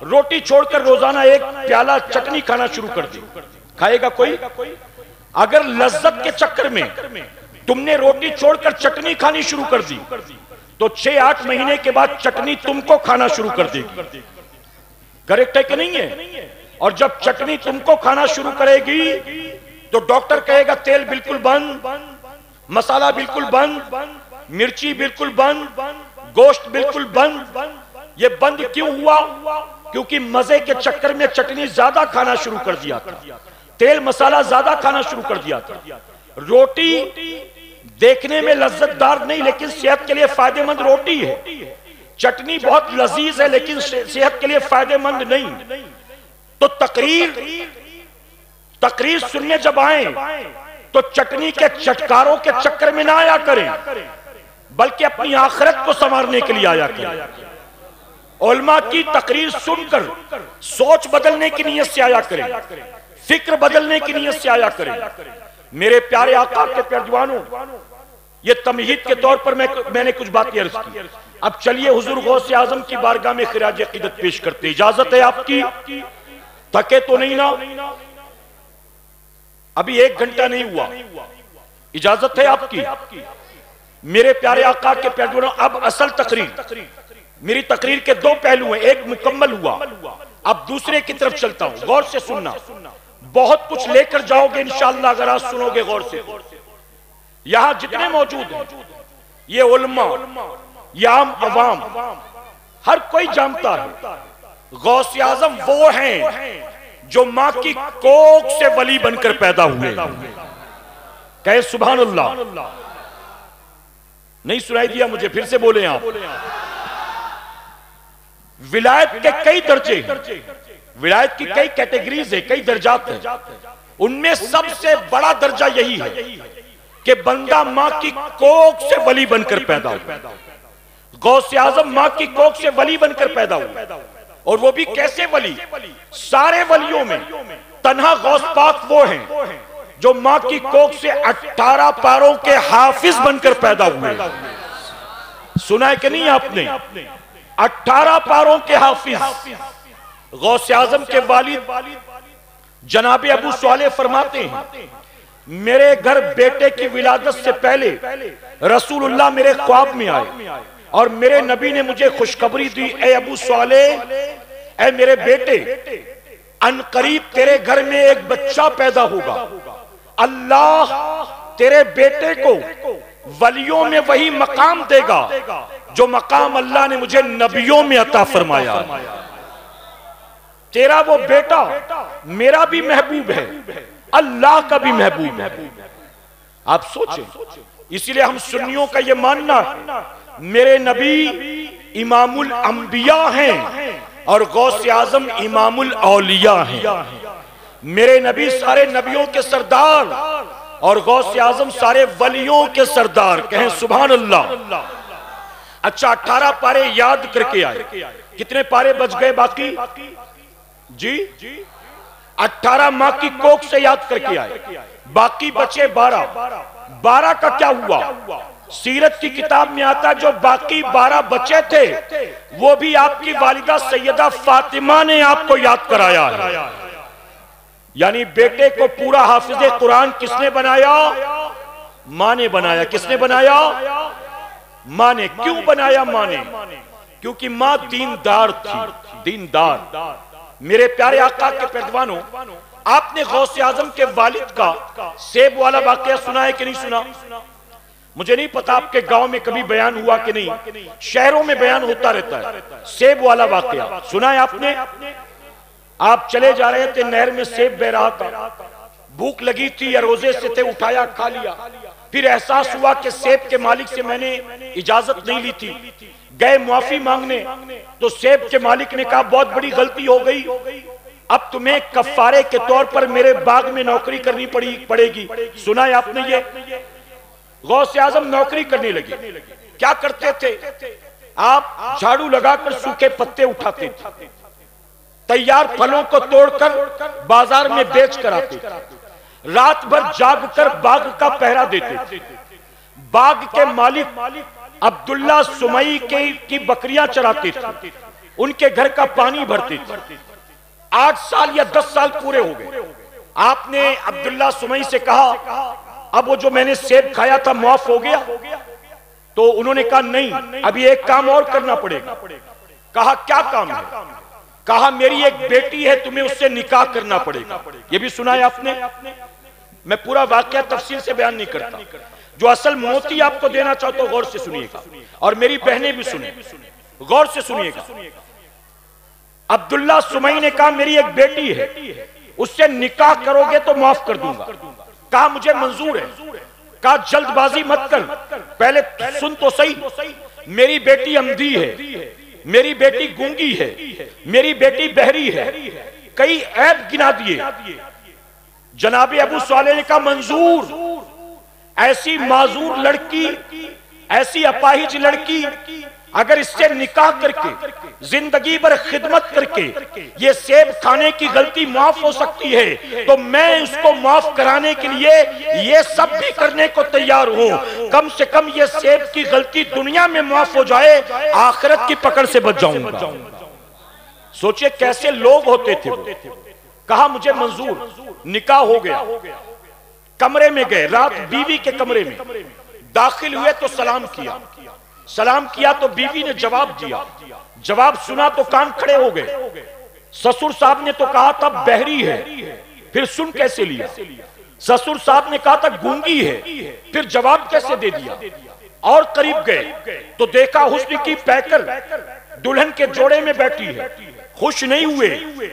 روٹی چھوڑ کر روزانہ ایک پیالہ چٹنی کھانا شروع کر دی، کھائے گا کوئی؟ اگر لذت کے چکر میں تم نے روٹی چھوڑ کر چٹنی کھانی شروع کر دی تو 6-8 مہینے کے بعد چٹنی تم کو کھانا شروع کر دے گی۔ کریکٹ ہے کہ نہیں ہے؟ اور جب چٹنی تم کو کھانا شروع کرے گی تو ڈاکٹر کہے گا تیل بالکل بند، مسالہ بالکل بند، مرچی بالکل بند، گوشت بالکل بند۔ یہ بند کیوں ہوا؟ کیونکہ مزے کے چکر میں چٹنی زیادہ کھانا شروع کر دیا تھا، تیل مسالہ زیادہ کھانا شروع کر دیا تھا۔ روٹی دیکھنے میں لذت دار نہیں لیکن صحت کے لیے فائدہ مند روٹی ہے۔ چٹنی بہت لذیذ ہے لیکن صحت کے لیے فائدہ مند نہیں۔ تو تقریر سننے جب آئیں تو چٹنی کے چٹکاروں کے چکر میں نہ آیا کریں، بلکہ اپنی آخرت کو سنوارنے کے لیے آیا کریں۔ علماء کی تقریر سن کر سوچ بدلنے کی نیت سے آیا کریں، فکر بدلنے کی نیت سے آیا کریں۔ میرے پیارے آقا کے پیروانوں، یہ تمہید کے طور پر میں نے کچھ باتیں عرض کی۔ اب چلیے حضور غوث اعظم کی بارگاہ میں خراج عقیدت پیش کرتے۔ اجازت ہے آپ کی؟ تھکے تو نہیں نا؟ ابھی 1 گھنٹہ نہیں ہوا، اجازت ہے آپ کی؟ میرے پیارے آقا کے پیروانوں، اب اصل تقریر، میری تقریر کے 2 پہلو ہیں، ایک مکمل ہوا، اب دوسرے کی طرف چلتا ہوں۔ غور سے سننا، بہت کچھ لے کر جاؤ گے انشاءاللہ اگر آپ سنو گے غور سے۔ یہاں جتنے موجود ہیں، یہ علماء، یہ عام عوام، ہر کوئی جانتا ہے غوث اعظم وہ ہیں جو ماں کی کوکھ سے ولی بن کر پیدا ہوئے۔ کہے سبحان اللہ۔ نہیں سنائی دیا مجھے؟ پھر سے بولیں آپ۔ ولایت کے کئی درجے ہیں، ولایت کی کئی کیٹیگریز ہیں، کئی درجات ہیں۔ ان میں سب سے بڑا درجہ یہی ہے کہ بندہ ماں کی کوکھ سے ولی بن کر پیدا ہوا۔ غوث اعظم ماں کی کوکھ سے ولی بن کر پیدا ہوا، اور وہ بھی کیسے ولی؟ سارے ولیوں میں تنہا غوث پاک وہ ہیں جو ماں کی کوکھ سے 18 پاروں کے حافظ بن کر پیدا ہوئے۔ سنا ہے کہ نہیں آپ نے؟ 18 پاروں کے حافظ۔ غوث اعظم کے والد جناب ابو صالح فرماتے ہیں میرے گھر بیٹے کی ولادت سے پہلے رسول اللہ میرے خواب میں آئے اور میرے نبی نے مجھے خوشخبری دی، اے ابو صالح، اے میرے بیٹے، ان قریب تیرے گھر میں ایک بچہ پیدا ہوگا، اللہ تیرے بیٹے کو ولیوں میں وہی مقام دے گا جو مقام اللہ نے مجھے نبیوں میں عطا فرمایا۔ تیرا وہ بیٹا میرا بھی محبوب ہے، اللہ کا بھی محبوب ہے۔ آپ سوچیں، اسی لئے ہم سنیوں کا یہ ماننا ہے میرے نبی امام الانبیاء ہیں اور غوث اعظم امام الاولیاء ہیں۔ میرے نبی سارے نبیوں کے سردار اور غوث اعظم سارے ولیوں کے سردار۔ کہیں سبحان اللہ۔ اچھا، 18 پارے یاد کر کے آئے، کتنے پارے بچ گئے باقی؟ جی 18 ماں کی کوکھ سے یاد کر کے آئے، باقی بچے 12 کا کیا ہوا؟ سیرت کی کتاب میں آتا جو باقی 12 بچے تھے وہ بھی آپ کی والدہ سیدہ فاطمہ نے آپ کو یاد کرایا ہے۔ یعنی بیٹے کو پورا حافظ قرآن کس نے بنایا؟ ماں نے بنایا۔ کس نے بنایا؟ ماں نے۔ کیوں بنایا ماں نے؟ کیونکہ ماں دیندار تھی، دیندار۔ میرے پیارے آقا کے پیروانوں، آپ نے غوث اعظم کے والد کا سیب والا واقعہ سنا ہے کہ نہیں سنا؟ مجھے نہیں پتا آپ کے گاؤں میں کبھی بیان ہوا کہ نہیں، شہروں میں بیان ہوتا رہتا ہے۔ سیب والا واقعہ سنا ہے آپ نے؟ آپ چلے جا رہے تھے، نہر میں سیب بہ رہا تھا، بھوک لگی تھی یا روزے سے تھے، اٹھایا کھا لیا، پھر احساس ہوا کہ سیب کے مالک سے میں نے اجازت نہیں لی تھی، گئے معافی مانگنے تو سیب کے مالک نے کہا بہت بڑی غلطی ہو گئی، اب تمہیں کفارے کے طور پر میرے باغ میں نوکری کرنی پڑے گی۔ سنا ہے آپ نے یہ؟ غوث اعظم نوکری کرنے لگے۔ کیا کرتے تھے؟ آپ جھاڑو لگا کر سوکھے پتے اٹھاتے تھے، تیار پھلوں کو توڑ کر بازار میں بیچ کر آتے تھے، رات بھر جاگ کر باغ کا پہرا دیتے تھے۔ باغ کے مالک عبداللہ سمئی کی بکریاں چراتے تھے، ان کے گھر کا پانی بھرتے تھے۔ 8 سال یا 10 سال پورے ہو گئے۔ آپ نے عبداللہ سمئی سے کہا اب وہ جو میں نے سیب کھایا تھا معاف ہو گیا؟ تو انہوں نے کہا نہیں، ابھی ایک کام اور کرنا پڑے گا۔ کہا کیا کام ہے؟ کہا میری ایک بیٹی ہے، تمہیں اس سے نکاح کرنا پڑے گا۔ یہ بھی سنا ہے آپ نے؟ میں پورا واقعہ تفصیل سے بیان نہیں کرتا، جو اصل موتی آپ کو دینا چاہتا ہوں غور سے سنیے گا، اور میری بہنیں بھی سنیں، غور سے سنیے گا۔ عبداللہ سمئی نے کہا میری ایک بیٹی ہے، اس سے نکاح کرو گے تو معاف کر دوں گا۔ کہا مجھے منظور ہے۔ کہا جلد بازی مت کر، پہلے سن تو صحیح، میری بیٹی اندھی ہے، میری بیٹی گونگی ہے، میری بیٹی بہری ہے، کئی عیب گنا دیے۔ جناب ابو صالح نے کہا منظور، ایسی معذور لڑکی، ایسی اپاہج لڑکی، اگر اس سے نکاح کر کے زندگی بھر خدمت کر کے یہ سیب کھانے کی غلطی معاف ہو سکتی ہے تو میں اس کو معاف کرانے کے لیے یہ سب بھی کرنے کو تیار ہوں۔ کم سے کم یہ سیب کی غلطی دنیا میں معاف ہو جائے، آخرت کی پکڑ سے بچ جاؤں گا۔ سوچئے کیسے لوگ ہوتے تھے وہ۔ کہا مجھے منظور، نکاح ہو گیا۔ کمرے میں گئے، رات بیوی کے کمرے میں داخل ہوئے تو سلام کیا تو بیوی نے جواب دیا، جواب سنا تو کان کھڑے ہو گئے۔ سسر صاحب نے تو کہا تھا بہری ہے، پھر سن کیسے لیا؟ سسر صاحب نے کہا تھا گونگی ہے، پھر جواب کیسے دے دیا؟ اور قریب گئے تو دیکھا حسن کی پیکر دلہن کے جوڑے میں بیٹھی ہے۔ خوش نہیں ہوئے،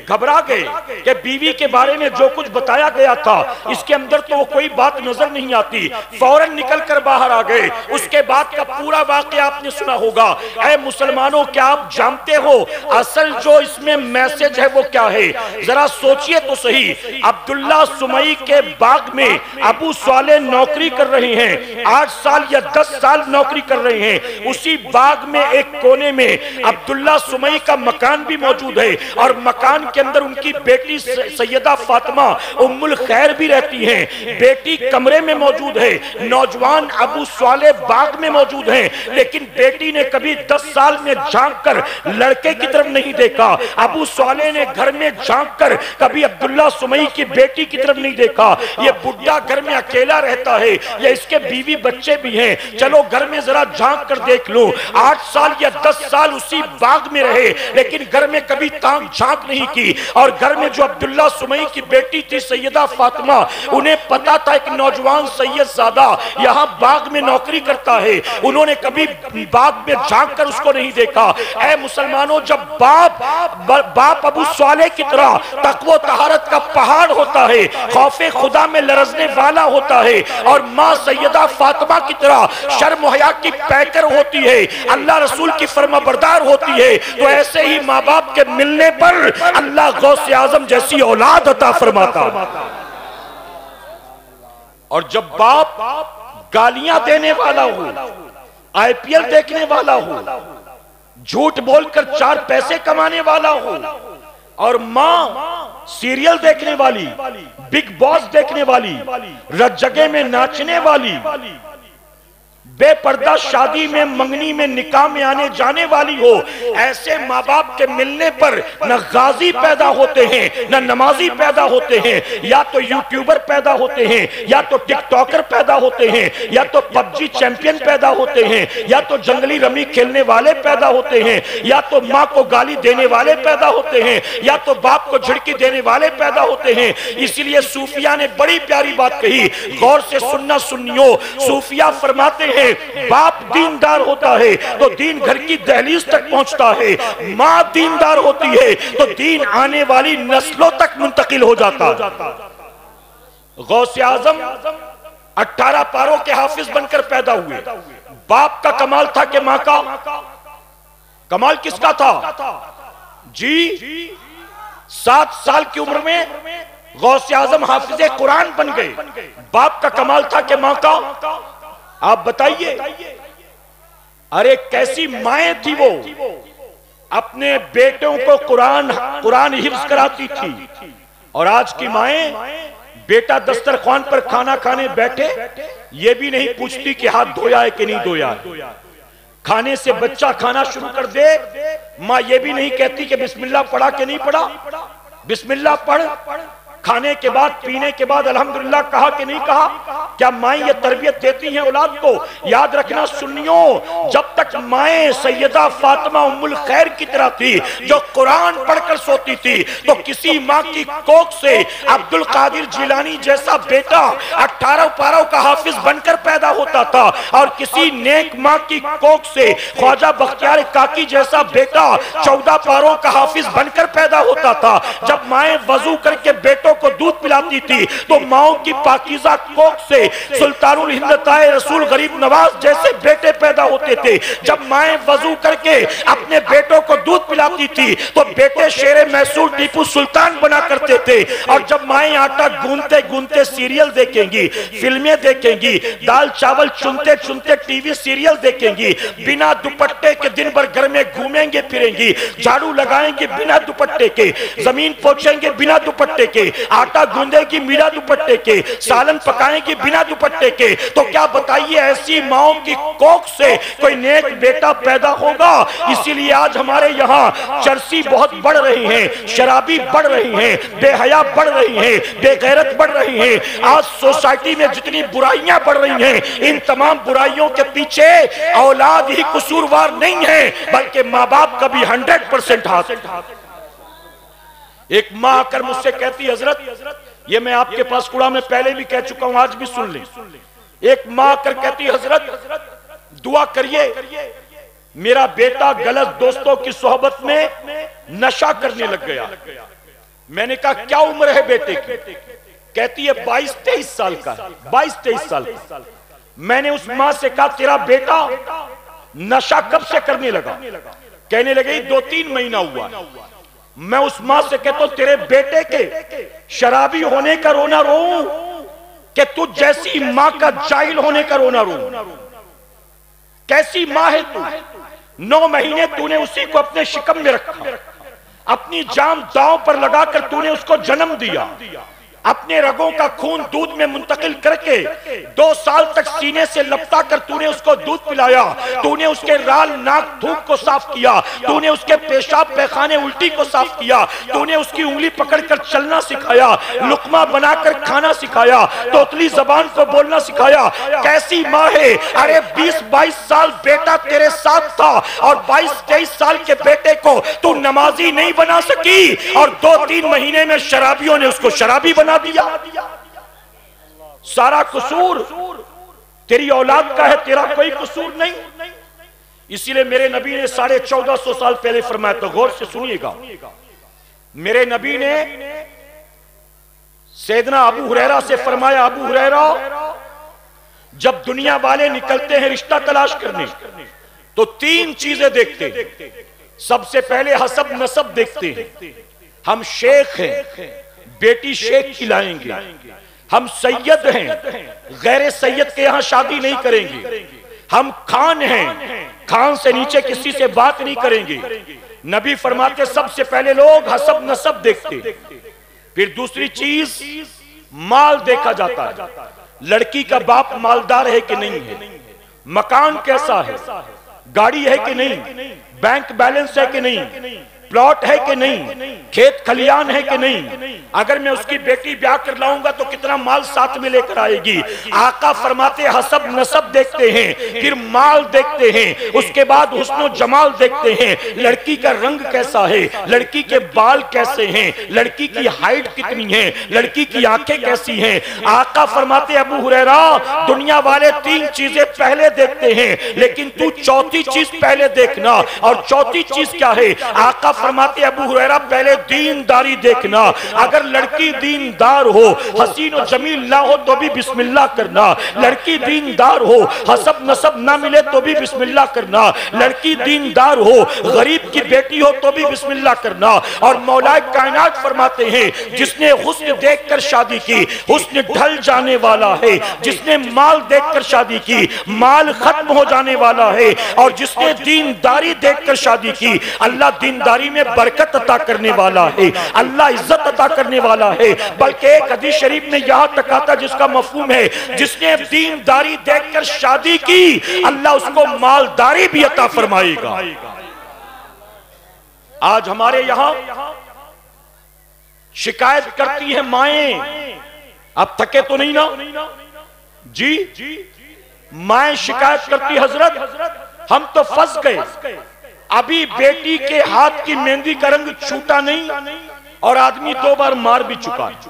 گھبرا گئے کہ بیوی کے بارے میں جو کچھ بتایا گیا تھا اس کے اندر تو کوئی بات نظر نہیں آتی، فوراً نکل کر باہر آ گئے۔ اس کے بعد کا پورا واقعہ آپ نے سنا ہوگا۔ اے مسلمانوں، کیا آپ جانتے ہو اصل جو اس میں میسج ہے وہ کیا ہے؟ ذرا سوچئے تو صحیح۔ عبداللہ سمئی کے باغ میں ابو صالح نوکری کر رہے ہیں، 8 سال یا 10 سال نوکری کر رہے ہیں۔ اسی باغ میں ایک کونے میں عبداللہ سمئی کا مکان بھی موجود ہے، اور مکان کے اندر ان کی بیٹی سیدہ فاطمہ ام الخیر بھی رہتی ہیں۔ بیٹی کمرے میں موجود ہے، نوجوان ابو صالح باغ میں موجود ہیں، لیکن بیٹی نے کبھی 10 سال میں جھانک کر لڑکے کی طرف نہیں دیکھا۔ ابو صالح نے گھر میں جھانک کر کبھی عبداللہ سمئی کی بیٹی کی طرف نہیں دیکھا۔ یہ بڈھا گھر میں اکیلا رہتا ہے، یا اس کے بیوی بچے بھی ہیں، چلو گھر میں ذرا جھانک کر دیکھ لوں۔ 8 سال یا 10 سال اسی باغ میں رہے، لیکن گھر میں کبھی تانگ جھانک نہیں کی۔ اور گھر میں جو عبداللہ سمئی کی بیٹی تھی سیدہ فاطمہ، انہیں پتا تھا ایک نوجوان سید زادہ یہاں باغ میں نوکری کرتا ہے، انہوں نے کبھی باغ میں جھانک کر اس کو نہیں دیکھا۔ اے مسلمانوں، جب باپ ابو صالح کی طرح تقوی و طہارت کا پہاڑ ہوتا ہے، خوف خدا میں لرزنے والا ہوتا ہے، اور ماں سیدہ فاطمہ کی طرح شرم و حیا کی پیکر ہوتی ہے، اللہ رسول کی فرما بردار ہوتی ہے، تو ایسے ہی ماں باپ کے ملنے پر اللہ غوث اعظم جیسی اولاد عطا فرماتا۔ اور جب باپ گالیاں دینے والا ہو، آئی پی ایل دیکھنے والا ہو، جھوٹ بول کر 4 پیسے کمانے والا ہو، اور ماں سیریل دیکھنے والی، بگ باس دیکھنے والی، رت جگہ میں ناچنے والی، بے پردہ شادی میں منگنی میں نکاح میں آنے جانے والی ہو، ایسے ماں باپ کے ملنے پر نہ غازی پیدا ہوتے ہیں، نہ نمازی پیدا ہوتے ہیں، یا تو یوٹیوبر پیدا ہوتے ہیں، یا تو ٹک ٹاکر پیدا ہوتے ہیں، یا تو پب جی چیمپئن پیدا ہوتے ہیں، یا تو جنگلی رمی کھیلنے والے پیدا ہوتے ہیں، یا تو ماں کو گالی دینے والے پیدا ہوتے ہیں، یا تو باپ کو جھڑکی دینے والے پیدا ہوتے ہیں۔ اسی لیے صوفیہ نے بڑی پیاری بات کہی، غور سے سننا سنیو۔ صوفیہ فرماتے ہیں باپ دیندار ہوتا ہے تو دین گھر کی دہلیز تک پہنچتا ہے، ماں دیندار ہوتی ہے تو دین آنے والی نسلوں تک منتقل ہو جاتا۔ غوث اعظم 18 پاروں کے حافظ بن کر پیدا ہوئے۔ باپ کا کمال تھا کہ ماں کا کمال کس کا تھا؟ جی 7 سال کی عمر میں غوث اعظم حافظ قرآن بن گئے۔ باپ کا کمال تھا کہ ماں کا؟ آپ بتائیے۔ ارے کیسی مائیں تھی وہ، اپنے بیٹوں کو قرآن حفظ کراتی تھی، اور آج کی مائیں بیٹا دسترخوان پر کھانا کھانے بیٹھے یہ بھی نہیں پوچھتی کہ ہاتھ دھویا ہے کہ نہیں دھویا ہے، کھانے سے بچہ کھانا شروع کر دے ماں یہ بھی نہیں کہتی کہ بسم اللہ پڑھا کہ نہیں پڑھا، بسم اللہ پڑھ، کھانے کے بعد پینے کے بعد الحمدللہ کہا کہ نہیں کہا، کیا مائیں یہ تربیت دیتی ہیں اولاد کو؟ یاد رکھنا سنیوں، جب تک مائیں سیدہ فاطمہ ام الخیر کی طرح تھی جو قرآن پڑھ کر سوتی تھی، تو کسی ماں کی کوکھ سے عبد القادر جیلانی جیسا بیٹا 18 پاروں کا حافظ بن کر پیدا ہوتا تھا، اور کسی نیک ماں کی کوکھ سے خواجہ بختیار کاکی جیسا بیٹا 14 پاروں کا حافظ بن کر پیدا ہوتا تھا۔ جب مائیں وضو کر کے بیٹوں کو دودھ پلاتی تھی تو ماؤں کی پاکیزہ کوکھ سے سلطان الہند تائے رسول غریب نواز جیسے بیٹے پیدا ہوتے تھے۔ جب مائیں وضو کر کے اپنے بیٹوں کو دودھ پلاتی تھی تو بیٹے شیر میسور ٹیپو سلطان بنا کرتے تھے، اور جب مائیں آٹا گونتے گونتے سیریل دیکھیں گی، فلمیں دیکھیں گی، دال چاول چنتے چنتے ٹی وی سیریل دیکھیں گی، بنا دوپٹے کے دن بھر گھر میں گھومیں گے پھریں گی، جھاڑو لگائیں گے بنا دوپٹے کے، زمین پوچھیں گے بنا دوپٹے کے، آٹا گوندے گی بنا دوپٹے کے، سالن پکائیں گی بنا دوپٹے کے، تو کیا بتائیے ایسی ماؤں کی کوکھ سے کوئی نیک بیٹا پیدا ہوگا؟ اسی لیے آج ہمارے یہاں چرسی بہت بڑھ رہی ہیں، شرابی بڑھ رہی ہیں، بے حیا بڑھ رہی ہیں، بے غیرت بڑھ رہی ہیں۔ آج سوسائٹی میں جتنی برائیاں بڑھ رہی ہیں، ان تمام برائیوں کے پیچھے اولاد ہی قصوروار نہیں ہے بلکہ ماں باپ کا بھی 100% ہاتھ۔ ایک ماں آ کر مجھ سے کہتی حضرت، یہ میں آپ کے پاس کوڑا میں پہلے بھی کہہ چکا ہوں آج بھی سن لیں، ایک ماں آ کر کہتی حضرت دعا کریے میرا بیٹا غلط دوستوں کی صحبت میں نشہ کرنے لگ گیا۔ میں نے کہا کیا عمر ہے بیٹے کی؟ کہتی ہے 22-23 سال کا، 22-23 سال کا۔ میں نے اس ماں سے کہا تیرا بیٹا نشہ کب سے کرنے لگا؟ کہنے لگے 2-3 مہینہ ہوا۔ میں اس ماں سے کہتا ہوں تیرے بیٹے کے شرابی ہونے کا رونا روؤں کہ تو جیسی ماں کا جاہل ہونے کا رونا روؤں؟ کیسی ماں ہے تو؟ 9 مہینے تو نے اسی کو اپنے شکم میں رکھا، اپنی جان داؤں پر لگا کر تو نے اس کو جنم دیا، اپنے رگوں کا خون دودھ میں منتقل کر کے 2 سال تک سینے سے لپٹا کر تو نے اس کو دودھ پلایا، تو نے اس کے رال ناک تھوک کو صاف کیا، تو نے اس کے پیشاب پیخانے الٹی کو صاف کیا، تو نے اس کی انگلی پکڑ کر چلنا سکھایا، لقمہ بنا کر کھانا سکھایا، توتلی زبان کو بولنا سکھایا۔ کیسی ماں ہے؟ ارے 20-22 سال بیٹا تیرے ساتھ تھا اور 22-23 سال کے بیٹے کو تو نمازی نہیں بنا سکی، اور 2-3 مہینے میں شرابیوں نے اس کو شرابی بنا دیا۔ سارا قصور تیری اولاد کا ہے، تیرا کوئی قصور نہیں۔ اسی لئے میرے نبی نے 1450 سال پہلے فرمایا، تو غور سے سنیے گا، میرے نبی نے سیدنا ابو ہریرہ سے فرمایا، ابو ہریرہ جب دنیا والے نکلتے ہیں رشتہ تلاش کرنے تو 3 چیزیں دیکھتے ہیں۔ سب سے پہلے حسب نسب دیکھتے ہیں، ہم شیخ ہیں بیٹی شیخ کی لائیں گے، ہم سید ہیں غیر سید کے یہاں شادی نہیں کریں گے، ہم خان ہیں خان سے نیچے کسی سے بات نہیں کریں گے۔ نبی فرماتے سب سے پہلے لوگ حسب نسب دیکھتے، پھر دوسری چیز مال دیکھا جاتا ہے، لڑکی کا باپ مالدار ہے کہ نہیں ہے، مکان کیسا ہے، گاڑی ہے کہ نہیں، بینک بیلنس ہے کہ نہیں، پلاٹ ہے کہ نہیں، کھیت کھلیان ہے کہ نہیں، اگر میں اس کی بیٹی بیاہ کر لاؤں گا تو کتنا مال ساتھ میں لے کر آئے گی۔ آقا فرماتے حسب نسب دیکھتے ہیں، پھر مال دیکھتے ہیں، اس کے بعد حسن و جمال دیکھتے ہیں، لڑکی کا رنگ کیسا ہے، لڑکی کے بال کیسے ہیں، لڑکی کی ہائٹ کتنی ہے، لڑکی کی آنکھیں کیسی ہیں۔ آقا فرماتے ابو ہریرہ دنیا والے 3 چیزیں پہلے دیکھتے ہیں لیکن تو 4تھی چیز پہلے دیکھنا، اور 4تھی چیز کیا ہے؟ آقا فرماتے ابو ہریرہ پہلے دینداری دیکھنا، اگر لڑکی دیندار ہو، حسین و جمیل نہ ہو تو بھی بسم اللہ کرنا، لڑکی دیندار ہو، حسب نسب نہ ملے تو بھی بسم اللہ کرنا، لڑکی دیندار ہو، غریب کی بیٹی ہو تو بھی بسم اللہ کرنا۔ اور مولا کائنات فرماتے ہیں جس نے حسن دیکھ کر شادی کی حسن ڈھل جانے والا ہے، جس نے مال دیکھ کر شادی کی مال ختم ہو جانے والا ہے، اور جس نے دینداری دیکھ کر شادی کی اللہ دینداری میں برکت عطا کرنے والا ہے، اللہ عزت عطا کرنے والا ہے۔ بلکہ ایک حدیث شریف میں یہاں تک آتا جس کا مفہوم ہے جس نے دینداری دیکھ کر شادی کی اللہ اس کو مالداری بھی عطا فرمائے گا۔ آج ہمارے یہاں شکایت کرتی ہیں مائیں، اب تھکے تو نہیں نا جی، مائیں شکایت کرتی حضرت ہم تو پھنس گئے، ابھی بیٹی کے ہاتھ کی مہندی کا رنگ چھوٹا نہیں اور آدمی 2 بار مار بھی چکا ہے،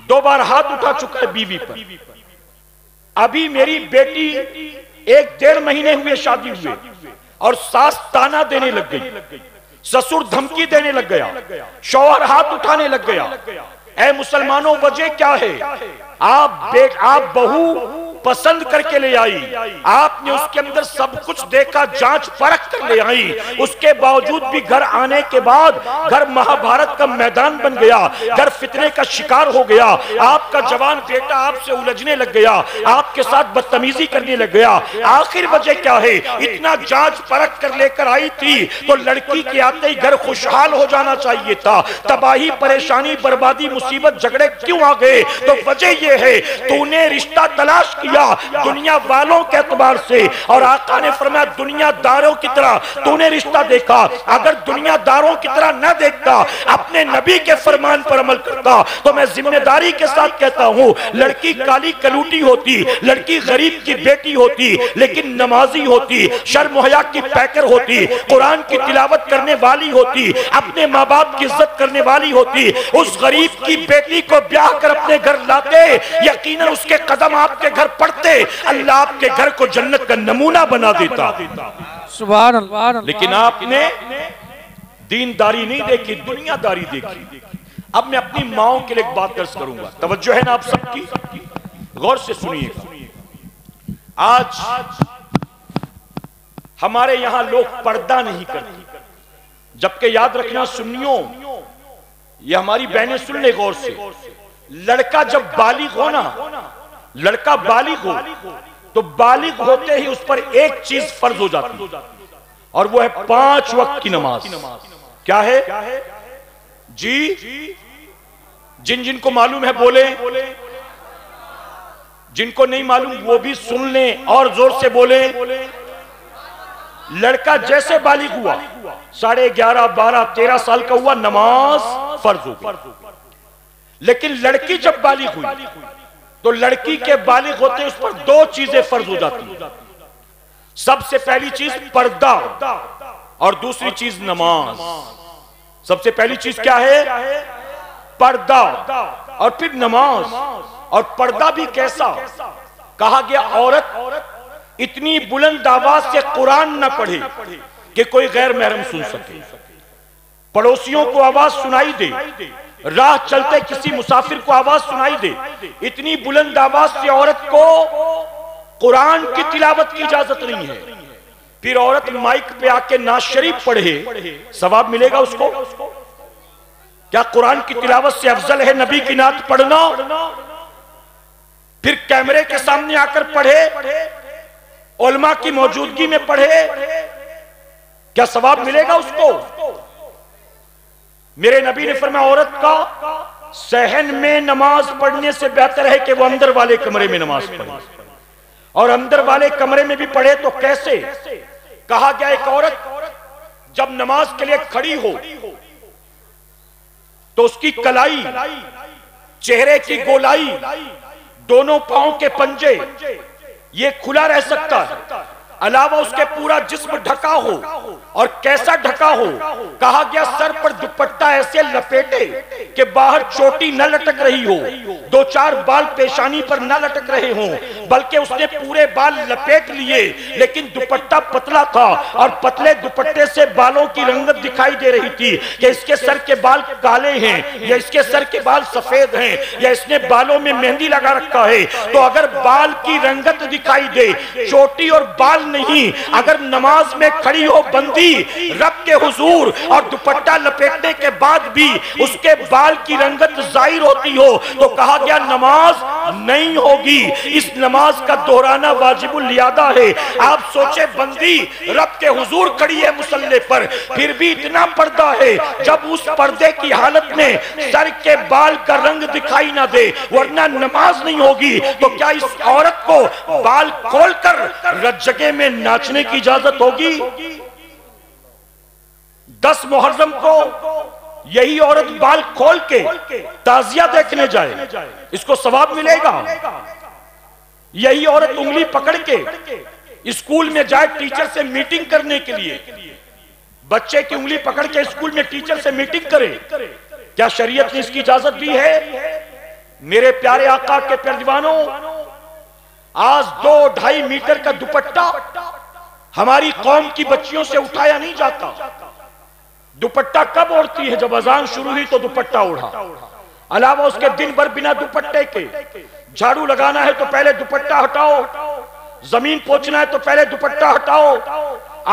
2 بار ہاتھ اٹھا چکا ہے بیوی پر۔ ابھی میری بیٹی 1-1.5 مہینے ہوئے شادی ہوئے اور ساس تانا دینے لگ گئی، سسر دھمکی دینے لگ گیا، شوہر ہاتھ اٹھانے لگ گیا۔ اے مسلمانوں وجہ کیا ہے؟ آپ بہو پسند کر کے لے آئی، آپ نے اس کے اندر سب کچھ دیکھا، جانچ پرکھ کر لے آئی، اس کے باوجود بھی گھر آنے کے بعد گھر مہابھارت کا میدان بن گیا، گھر فتنے کا شکار ہو گیا، آپ کا جوان بیٹا آپ سے الجھنے لگ گیا، آپ کے ساتھ بدتمیزی کرنے لگ گیا۔ آخر وجہ کیا ہے؟ اتنا جانچ پرکھ کر لے کر آئی تھی تو لڑکی کے آتے ہی گھر خوشحال ہو جانا چاہیے تھا، تباہی پریشانی بربادی مصیبت جھگڑے کیوں آ گئے؟ تو وجہ یہ ہے تو نے رشتہ تلاش کیا دنیا والوں کے اعتبار سے، اور آقا نے فرمایا دنیا داروں کی طرح تو نے رشتہ دیکھا، اگر دنیا داروں کی طرح نہ دیکھتا اپنے نبی کے فرمان پر عمل کرتا تو میں ذمہ داری کے ساتھ کہتا ہوں لڑکی کالی کلوٹی ہوتی، لڑکی غریب کی بیٹی ہوتی لیکن نمازی ہوتی، شرم و حیا کی پیکر ہوتی، قرآن کی تلاوت کرنے والی ہوتی، اپنے ماں باپ کی عزت کرنے والی ہوتی، اس غریب کی بیٹی کو بیاہ کر اپنے گھر لاتے، یقیناً اس کے قدم آپ کے گھر پڑتے، اللہ آپ کے گھر کو جنت کا نمونہ بنا دیتا۔ سبحان اللہ۔ لیکن آپ نے دینداری نہیں دیکھی، دنیا داری دیکھی۔ اب میں اپنی ماؤں کے لیے ایک بات عرض کروں گا، توجہ ہے نا آپ سب کی؟ غور سے سنیے گا۔ آج ہمارے یہاں لوگ پردہ نہیں کرتے، جبکہ یاد رکھنا سنیوں، یہ ہماری بہنیں سن لے غور سے، لڑکا جب بالغ ہو نا، لڑکا بالغ ہو تو بالغ ہوتے ہی اس پر ایک چیز فرض ہو جاتی اور وہ ہے 5 وقت کی نماز۔ کیا ہے جی؟ جن کو معلوم ہے بولے، جن کو نہیں معلوم وہ بھی سن لیں اور زور سے بولیں۔ لڑکا جیسے بالغ ہوا 11.5 12 13 سال کا ہوا نماز فرض ہو گئی، لیکن لڑکی جب بالغ ہوئی تو لڑکی کے بالغ ہوتے اس پر 2 چیزیں فرض ہو جاتی ہیں۔ سب سے پہلی چیز پردہ اور دوسری چیز نماز۔ سب سے پہلی چیز کیا ہے؟ پردہ اور پھر نماز۔ اور پردہ بھی کیسا؟ کہا گیا عورت اتنی بلند آواز سے قرآن نہ پڑھے کہ کوئی غیر محرم سن سکے، پڑوسیوں کو آواز سنائی دے، راہ چلتے کسی مسافر کو آواز سنائی دے، اتنی بلند آواز سے عورت کو قرآن کی تلاوت کی اجازت نہیں ہے۔ پھر عورت مائک پہ آ کے نعت شریف پڑھے، ثواب ملے گا اس کو؟ کیا قرآن کی تلاوت سے افضل ہے نبی کی نعت پڑھنا؟ پھر کیمرے کے سامنے آ کر پڑھے، علماء کی موجودگی میں پڑھے، کیا ثواب ملے گا اس کو؟ میرے نبی نے فرمایا عورت کا صحن میں نماز پڑھنے سے بہتر ہے کہ وہ اندر والے کمرے میں نماز پڑھے، اور اندر والے کمرے میں بھی پڑھے تو کیسے؟ کہا گیا ایک عورت جب نماز کے لیے کھڑی ہو تو اس کی کلائی، چہرے کی گولائی، دونوں پاؤں کے پنجے یہ کھلا رہ سکتا ہے، علاوہ اس کے پورا جسم ڈھکا ہو، اور کیسا ڈھکا ہو؟ کہا گیا سر پر دوپٹہ ایسے لپیٹے کہ باہر چوٹی نہ لٹک رہی ہو، دو چار بال پیشانی پر نہ لٹک رہے ہوں، بلکہ اس نے پورے بال لپیٹ لیے، لیکن دوپٹہ پتلا تھا اور پتلے دوپٹے سے بالوں کی رنگت دکھائی دے رہی تھی کہ اس کے سر کے بال کالے ہیں یا اس کے سر کے بال سفید ہیں یا اس نے بالوں میں مہندی لگا رکھا ہے۔ تو اگر بال کی رنگت دکھائی دے، چوٹی اور بال نہیں، اگر نماز میں کھڑی ہو بندی رب کے حضور اور دوپٹہ لپیٹنے کے بعد بھی اس کے بال کی رنگت ظاہر ہوتی ہو، تو کہا گیا نماز نہیں ہوگی، اس نماز کا دہرانا واجب الیادا ہے۔ آپ سوچے بندی رب کے حضور کھڑی ہے مصلی پر، پھر بھی اتنا پردہ ہے، جب اس پردے کی حالت میں سر کے بال کا رنگ دکھائی نہ دے ورنہ نماز نہیں ہوگی، تو کیا اس عورت کو بال کھول کر رت جگہ میں ناچنے کی اجازت ہوگی؟ 10 محرم کو یہی عورت بال کھول کے تعزیہ دیکھنے جائے، اس کو ثواب ملے گا۔ یہی عورت انگلی پکڑ کے اسکول میں جائے ٹیچر سے میٹنگ کرنے کے لیے، بچے کی انگلی پکڑ کے اسکول میں ٹیچر سے میٹنگ کرے، کیا شریعت نے اس کی اجازت دی ہے؟ میرے پیارے آقا کے پیروانوں، آج 2-2.5 میٹر کا دوپٹہ ہماری قوم کی بچیوں سے اٹھایا نہیں جاتا۔ دوپٹہ کب اوڑھتی ہے؟ جب اذان شروع ہوئی تو دوپٹہ اوڑھا، علاوہ اس کے دن بھر بنا دوپٹے کے، جھاڑو لگانا ہے تو پہلے دوپٹہ ہٹاؤ، زمین پوچھنا ہے تو پہلے دوپٹہ ہٹاؤ،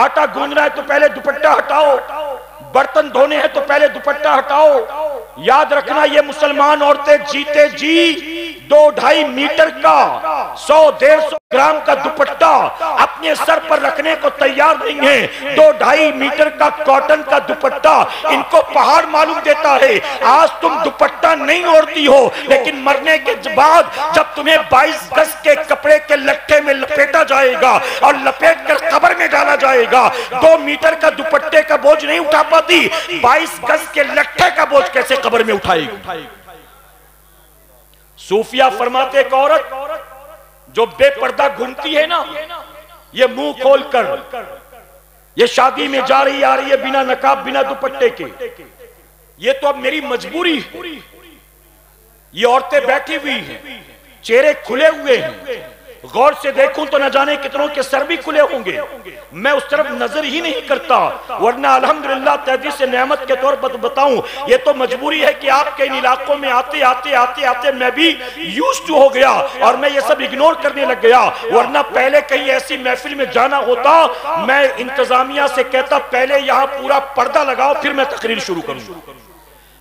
آٹا گوندنا ہے تو پہلے دوپٹہ ہٹاؤ، برتن دھونے ہیں تو پہلے دوپٹہ ہٹاؤ۔ یاد رکھنا یہ مسلمان عورتیں جیتے جی 2-2.5 میٹر کا 100-150 گرام کا دوپٹہ اپنے سر پر رکھنے کو تیار نہیں ہیں۔ 2-2.5 میٹر کا کاٹن کا دوپٹہ ان کو پہاڑ معلوم دیتا ہے۔ آج تم دوپٹہ نہیں اوڑھتی ہو، لیکن مرنے کے بعد جب تمہیں 22 گز کے کپڑے کے لٹھے میں لپیٹا جائے گا اور لپیٹ کر قبر میں ڈالا جائے گا، 2 میٹر کا دوپٹے کا بوجھ نہیں اٹھا پاتی، 22 گز کے لٹھے کا بوجھ کیسے قبر میں اٹھائے گی؟ صوفیہ فرماتے ایک عورت جو بے پردہ گھومتی ہے نا، یہ منہ کھول کر یہ شادی میں جا رہی آ رہی ہے بنا نقاب بنا دوپٹے کے، یہ تو اب میری مجبوری ہے۔ یہ عورتیں بیٹھی ہوئی ہیں، چہرے کھلے ہوئے ہیں، غور سے دیکھوں تو نہ جانے کتنوں کے سر بھی کھلے ہوں گے، میں اس طرف نظر ہی نہیں کرتا، ورنہ الحمدللہ تحدیث نعمت کے طور پر بتاؤں یہ تو مجبوری ہے کہ آپ کے ان علاقوں میں آتے آتے آتے آتے میں بھی یوزڈ ہو گیا اور میں یہ سب اگنور کرنے لگ گیا، ورنہ پہلے کہیں ایسی محفل میں جانا ہوتا میں انتظامیہ سے کہتا پہلے یہاں پورا پردہ لگاؤ پھر میں تقریر شروع کروں،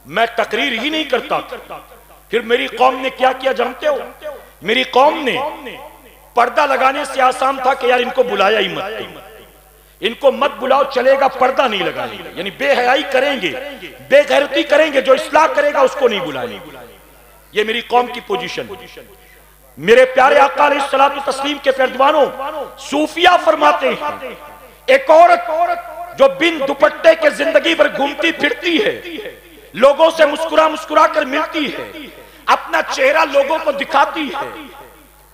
میں تقریر ہی نہیں کرتا۔ پھر میری قوم نے کیا کیا جانتے ہو؟ میری قوم نے پردہ لگانے سے آسان تھا کہ یار ان کو بلایا ہی مت، ان کو مت بلاؤ چلے گا، پردہ نہیں لگائیں گے، یعنی بے حیائی کریں گے، بے غیرتی کریں گے، جو اصلاح کرے گا اس کو نہیں بلائیں گے۔ یہ میری قوم کی پوزیشن۔ میرے پیارے آقا علیہ الصلوۃ والتسلیم کے پیروانوں، صوفیہ فرماتے ہیں ایک عورت جو بن دوپٹے کے زندگی بھر گھومتی پھرتی ہے، لوگوں سے مسکرا مسکرا کر ملتی ہے، اپنا چہرہ لوگوں کو دکھاتی ہے،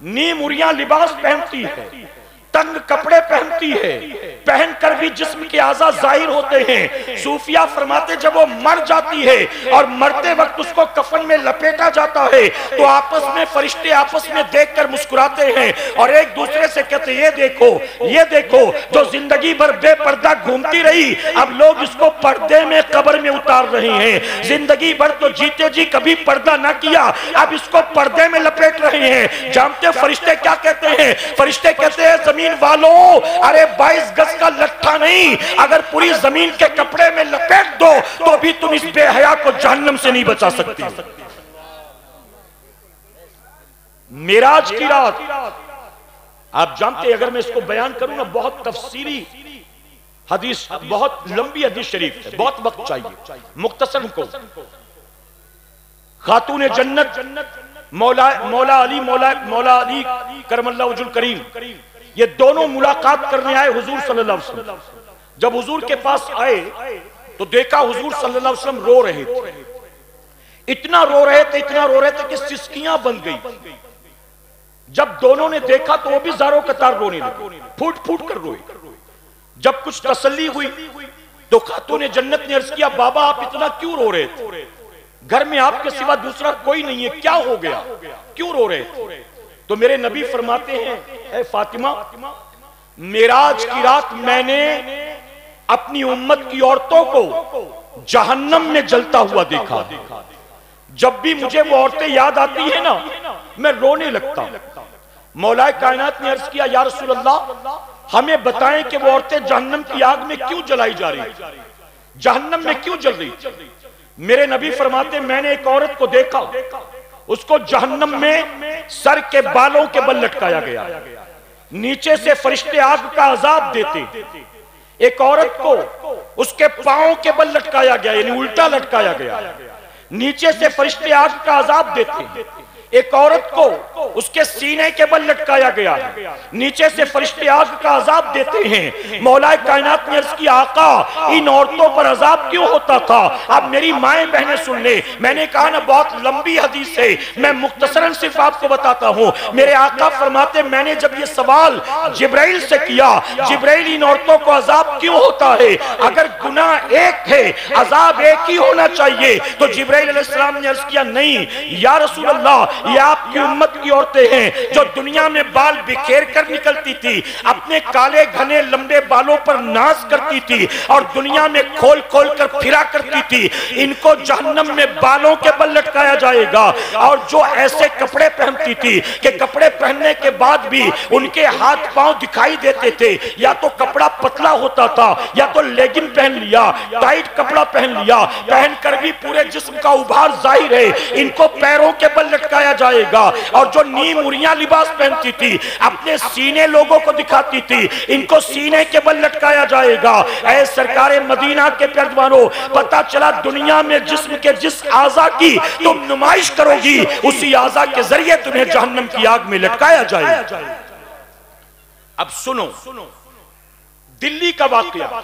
نیم اریاں لباس پہنتی ہے، تنگ کپڑے پہنتی ہے، پہن کر بھی جسم کے اعضاء ظاہر ہوتے ہیں۔ صوفیہ فرماتے جب وہ مر جاتی ہے اور مرتے وقت اس کو کفن میں لپیٹا جاتا ہے تو آپس میں فرشتے آپس میں دیکھ کر مسکراتے ہیں اور ایک دوسرے سے کہتے ہیں یہ دیکھو جو زندگی بھر بے پردہ گھومتی رہی اب لوگ اس کو پردے میں قبر میں اتار رہے ہیں، زندگی بھر تو جیتے جی کبھی پردہ نہ کیا اب اس کو پردے میں لپیٹ رہے ہیں۔ جانتے فرشتے کیا کہتے ہیں؟ فرشتے کہتے ہیں زمین والوں ارے 22 گز کا لٹھا نہیں، اگر پوری زمین کے کپڑے میں لپیٹ دو تو بھی تم اس بے حیا کو جہنم سے نہیں بچا سکتی۔ معراج کی رات آپ جانتے اگر میں اس کو بیان کروں نا بہت تفصیلی حدیث، بہت لمبی حدیث شریف ہے، بہت وقت چاہیے، مختصر کو خاتون جنت مولا علی کرم اللہ وجہ الکریم یہ دونوں ملاقات کرنے آئے حضور صلی اللہ علیہ وسلم۔ جب حضور کے پاس آئے تو دیکھا حضور صلی اللہ علیہ وسلم رو رہے تھے، اتنا رو رہے تھے کہ سسکیاں بن گئی۔ جب دونوں نے دیکھا تو وہ بھی زاروں قطار رونے لگے، پھوٹ پھوٹ کر روئے۔ جب کچھ تسلی ہوئی تو خاتون جنت نے عرض کیا بابا آپ اتنا کیوں رو رہے تھے؟ گھر میں آپ کے سوا دوسرا کوئی نہیں ہے، کیا ہو گیا، کیوں رو رہے تھے؟ تو میرے نبی فرماتے ہیں اے فاطمہ، معراج کی رات میں نے اپنی امت کی عورتوں کو جہنم میں جلتا ہوا دیکھا، جب بھی مجھے وہ عورتیں یاد آتی ہیں نا میں رونے لگتا ہوں۔ مولا کائنات نے عرض کیا یا رسول اللہ ہمیں بتائیں کہ وہ عورتیں جہنم کی آگ میں کیوں جلائی جا رہی، جہنم میں کیوں جل رہی؟ میرے نبی فرماتے میں نے ایک عورت کو دیکھا، اس کو جہنم میں سر کے بالوں کے بل لٹکایا گیا، نیچے سے فرشتے آگ کا عذاب دیتے، ایک عورت کو اس کے پاؤں کے بل لٹکایا گیا یعنی الٹا لٹکایا گیا، نیچے سے فرشتے آگ کا عذاب دیتے، ایک عورت کو اس کے سینے کے بل لٹکایا گیا ہے، نیچے سے فرشتے آگ کا عذاب دیتے ہیں۔ مولا کائنات نے عرض کی آقا ان عورتوں پر عذاب کیوں ہوتا تھا؟ اب میری مائیں بہنیں سن لیں، میں نے کہا نا بہت لمبی حدیث ہے، میں مختصراً صرف آپ کو بتاتا ہوں۔ میرے آقا فرماتے میں نے جب یہ سوال جبرائیل سے کیا، جبرائیل ان عورتوں کو عذاب کیوں ہوتا ہے؟ اگر گناہ ایک ہے عذاب ایک ہی ہونا چاہیے، تو جبرائیل علیہ السلام نے عرض کیا نہیں یا رسول اللہ یہ آپ کی امت کی عورتیں ہیں جو دنیا میں بال بکھیر کر نکلتی تھی، اپنے کالے گھنے لمبے بالوں پر ناز کرتی تھی اور دنیا میں کھول کھول کر پھرا کرتی تھی، ان کو جہنم میں بالوں کے بل لٹکایا جائے گا۔ اور جو ایسے کپڑے پہنتی تھی کہ کپڑے پہننے کے بعد بھی ان کے ہاتھ پاؤں دکھائی دیتے تھے، یا تو کپڑا پتلا ہوتا تھا یا تو لیگن پہن لیا، ٹائٹ کپڑا پہن لیا، پہن کر بھی پورے جسم کا ابھار ظاہر ہے، ان کو پیروں کے بل لٹکایا جائے گا۔ اور جو نیم اریاں لباس پہنتی تھی اپنے سینے لوگوں کو دکھاتی تھی، ان کو سینے کے بل لٹکایا جائے گا۔ اے سرکار مدینہ کے پیروانوں، پتہ چلا دنیا میں جسم کے جس اعضاء کی تم نمائش کرو گی اسی اعضاء کے ذریعے تمہیں جہنم کی آگ میں لٹکایا جائے۔ اب سنو دلی کا واقعہ،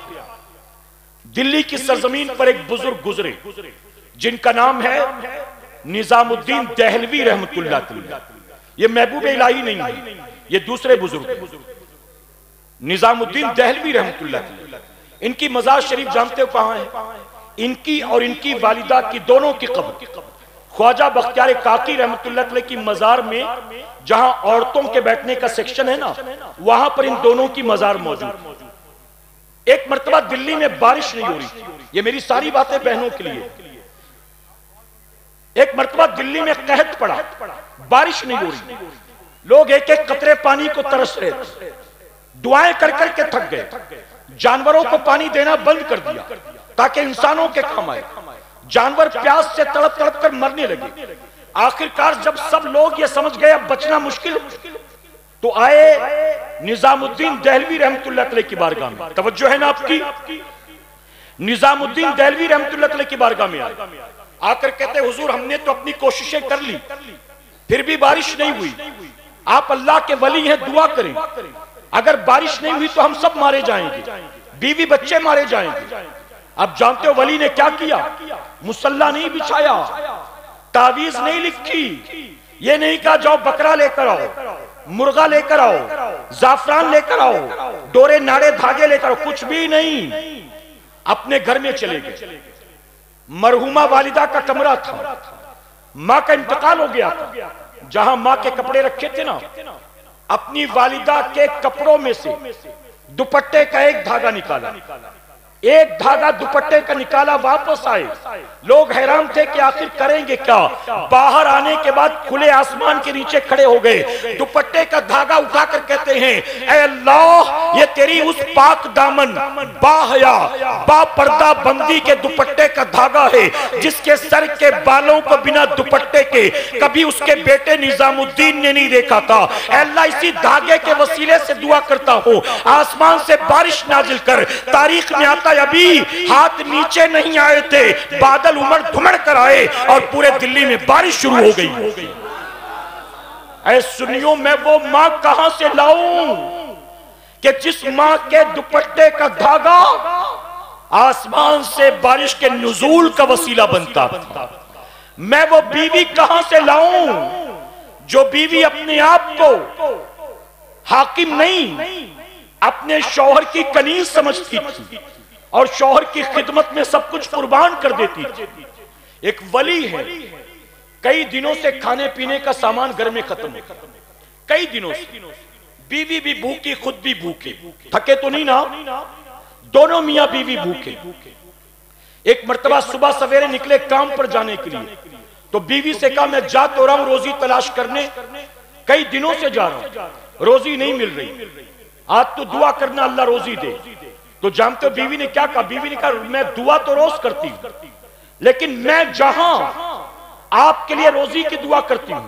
دلی کی سرزمین پر ایک بزرگ گزرے جن کا نام ہے نظام الدین دہلوی رحمت اللہ تعالی۔ یہ محبوب الہی نہیں ہے، یہ دوسرے بزرگ ہیں، نظام الدین دہلوی رحمت اللہ تعالی۔ ان کی مزار شریف جانتے ہو کہاں ہے؟ ان کی اور ان کی والدہ کی دونوں کی قبر خواجہ بختیار کاکی رحمت اللہ تعالی کی مزار میں، جہاں عورتوں کے بیٹھنے کا سیکشن ہے نا، وہاں پر ان دونوں کی مزار موجود۔ ایک مرتبہ دلی میں بارش نہیں ہو رہی تھی، یہ میری ساری باتیں بہنوں کے لیے۔ ایک مرتبہ دلی میں قحط پڑا، بارش نہیں ہو رہی، لوگ ایک ایک قطرے پانی کو ترس رہے تھے، دعائیں کر کر کے تھک گئے، جانوروں کو پانی دینا بند کر دیا تاکہ انسانوں کے کام آئے، جانور پیاس سے تڑپ تڑپ کر مرنے لگے۔ آخرکار جب سب لوگ یہ سمجھ گئے اب بچنا مشکل، تو آئے نظام الدین دہلوی رحمت اللہ تعالی کی بارگاہ میں۔ توجہ ہے نا آپ کی؟ نظام الدین دہلوی رحمت اللہ تعالی کی بارگاہ میں آئے، آ کر کہتے حضور ہم نے تو اپنی کوششیں کر لی پھر بھی بارش نہیں ہوئی، آپ اللہ کے ولی ہیں دعا کریں، اگر بارش نہیں ہوئی تو ہم سب مارے جائیں گے، بیوی بچے مارے جائیں گے۔ اب جانتے ہو ولی نے کیا کیا؟ مصلی نہیں بچھایا، تعویذ نہیں لکھی، یہ نہیں کہا جاؤ بکرا لے کر آؤ، مرغا لے کر آؤ، زعفران لے کر آؤ، ڈورے ناڑے دھاگے لے کر آؤ، کچھ بھی نہیں، اپنے گھر میں چلے گئے۔ مرحومہ والدہ کا کمرہ تھا، ماں کا انتقال ہو گیا تھا، جہاں ماں کے کپڑے رکھے تھے نا، اپنی والدہ کے کپڑوں میں سے دوپٹے کا ایک دھاگا نکالا، ایک دھاگا دوپٹے کا نکالا، واپس آئے، لوگ حیران تھے کہ آخر کریں گے کیا؟ باہر آنے کے بعد کھلے آسمان کے نیچے کھڑے ہو گئے، دوپٹے کا دھاگا اٹھا کر کہتے ہیں اے اللہ یہ تیری اس پاک دامن با حیا با پردہ بندی کے دوپٹے کا دھاگا ہے جس کے سر کے بالوں کو بنا دوپٹے کے کبھی اس کے بیٹے نظام الدین نے نہیں دیکھا تھا۔ اے اللہ اسی دھاگے کے وسیلے سے دعا کرتا ہوں آسمان سے بارش نازل کر۔ تاریخ میں آتا ابھی ہاتھ نیچے نہیں آئے تھے، بادل امڑ دھمڑ کر آئے اور پورے دلی میں بارش شروع ہو گئی۔ اے سنیوں میں وہ ماں کہاں سے لاؤں کہ جس ماں کے دوپٹے کا دھاگا آسمان سے بارش کے نزول کا وسیلہ بنتا تھا؟ میں وہ بیوی کہاں سے لاؤں جو بیوی اپنے آپ کو حاکم نہیں اپنے شوہر کی کنیز سمجھتی تھی؟ اور شوہر کی خدمت میں سب کچھ قربان کر دیتی تھی. ایک ولی ہے، کئی دنوں سے کھانے پینے کا سامان گھر میں ختم ہے، کئی دنوں سے، بیوی بھی بھوکی، خود بھی بھوکے، تھکے تو نہیں نا، دونوں میاں بیوی بھوکے. ایک مرتبہ صبح سویرے نکلے کام پر جانے کے لیے، تو بیوی سے کہا میں جا تو رہا ہوں روزی تلاش کرنے، کئی دنوں سے جا رہا ہوں، روزی نہیں مل رہی، آج تو دعا کرنا اللہ روزی دے. تو جانتے ہو بیوی نے کیا کہا؟ بیوی نے کہا میں دعا تو روز کرتی ہوں، لیکن میں جہاں آپ کے لیے روزی کی دعا کرتی ہوں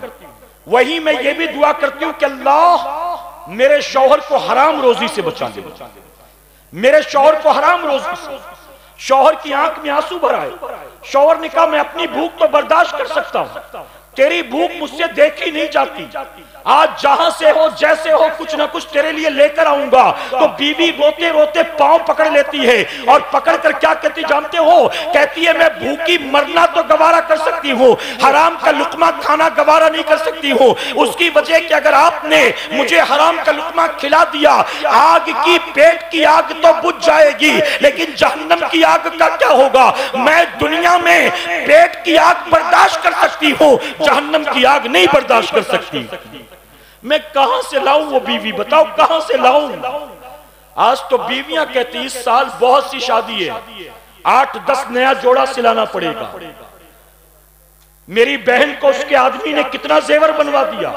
وہیں میں یہ بھی دعا کرتی ہوں کہ اللہ میرے شوہر کو حرام روزی سے بچا لے، میرے شوہر کو حرام روزی سے. شوہر کی آنکھ میں آنسو بھر آئے. شوہر نے کہا میں اپنی بھوک تو برداشت کر سکتا ہوں، تیری بھوک مجھ سے دیکھی نہیں جاتی، آج جہاں سے ہو جیسے ہو کچھ نہ کچھ تیرے لیے لے کر آؤں گا. تو بیوی روتے روتے پاؤں پکڑ لیتی ہے اور پکڑ کر کیا کہتی جانتے ہو؟ کہتی ہے میں بھوکی مرنا تو گوارا کر سکتی ہوں، حرام کا لقمہ کھانا گوارا نہیں کر سکتی ہوں. اس کی وجہ کہ اگر آپ نے مجھے حرام کا لقمہ کھلا دیا، آگ کی پیٹ کی آگ تو بجھ جائے گی لیکن جہنم کی آگ کا کیا ہوگا؟ میں دنیا میں پیٹ کی آگ برداشت کر سکتی ہوں، جہنم کی آگ نہیں برداشت کر سکتی. میں کہاں سے لاؤں وہ بیوی؟ بتاؤ کہاں سے لاؤں؟ آج تو بیویاں کہتی اس سال بہت سی شادی ہے، 8-10 نیا جوڑا سلانا پڑے گا. میری بہن کو اس کے آدمی نے کتنا زیور بنوا دیا،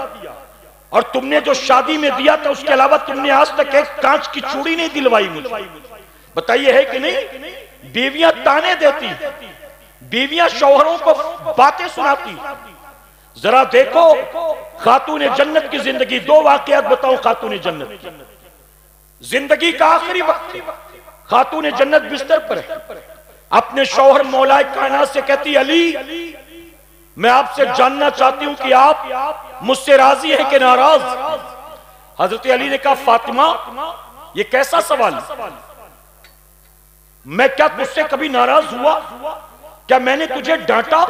اور تم نے جو شادی میں دیا تھا اس کے علاوہ تم نے آج تک ایک کانچ کی چوڑی نہیں دلوائی مجھے. بتائیے ہے کہ نہیں؟ بیویاں تانے دیتی، بیویاں شوہروں کو باتیں سناتی. ذرا دیکھو خاتون جنت کی زندگی. 2 واقعات بتاؤں خاتون جنت کی. زندگی کا آخری وقت خاتون جنت بستر پر ہے، اپنے شوہر مولا کائنات سے کہتی علی میں آپ سے جاننا چاہتی ہوں کہ آپ مجھ سے راضی ہیں کہ ناراض؟ حضرت علی نے کہا فاطمہ یہ کیسا سوال؟ میں کیا تجھ سے کبھی ناراض ہوا؟ کیا میں نے تجھے ڈانٹا؟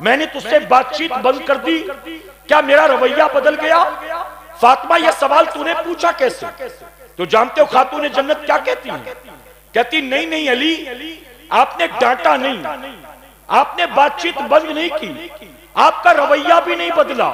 میں نے تجھ سے بات چیت بند کر دی؟ کیا میرا رویہ بدل گیا؟ فاطمہ یہ سوال تو نے پوچھا کیسے؟ تو جانتے ہو خاتون جنت کیا کہتی ہیں؟ کہتی نہیں علی آپ نے ڈانٹا نہیں، آپ نے بات چیت بند نہیں کی، آپ کا رویہ بھی نہیں بدلا،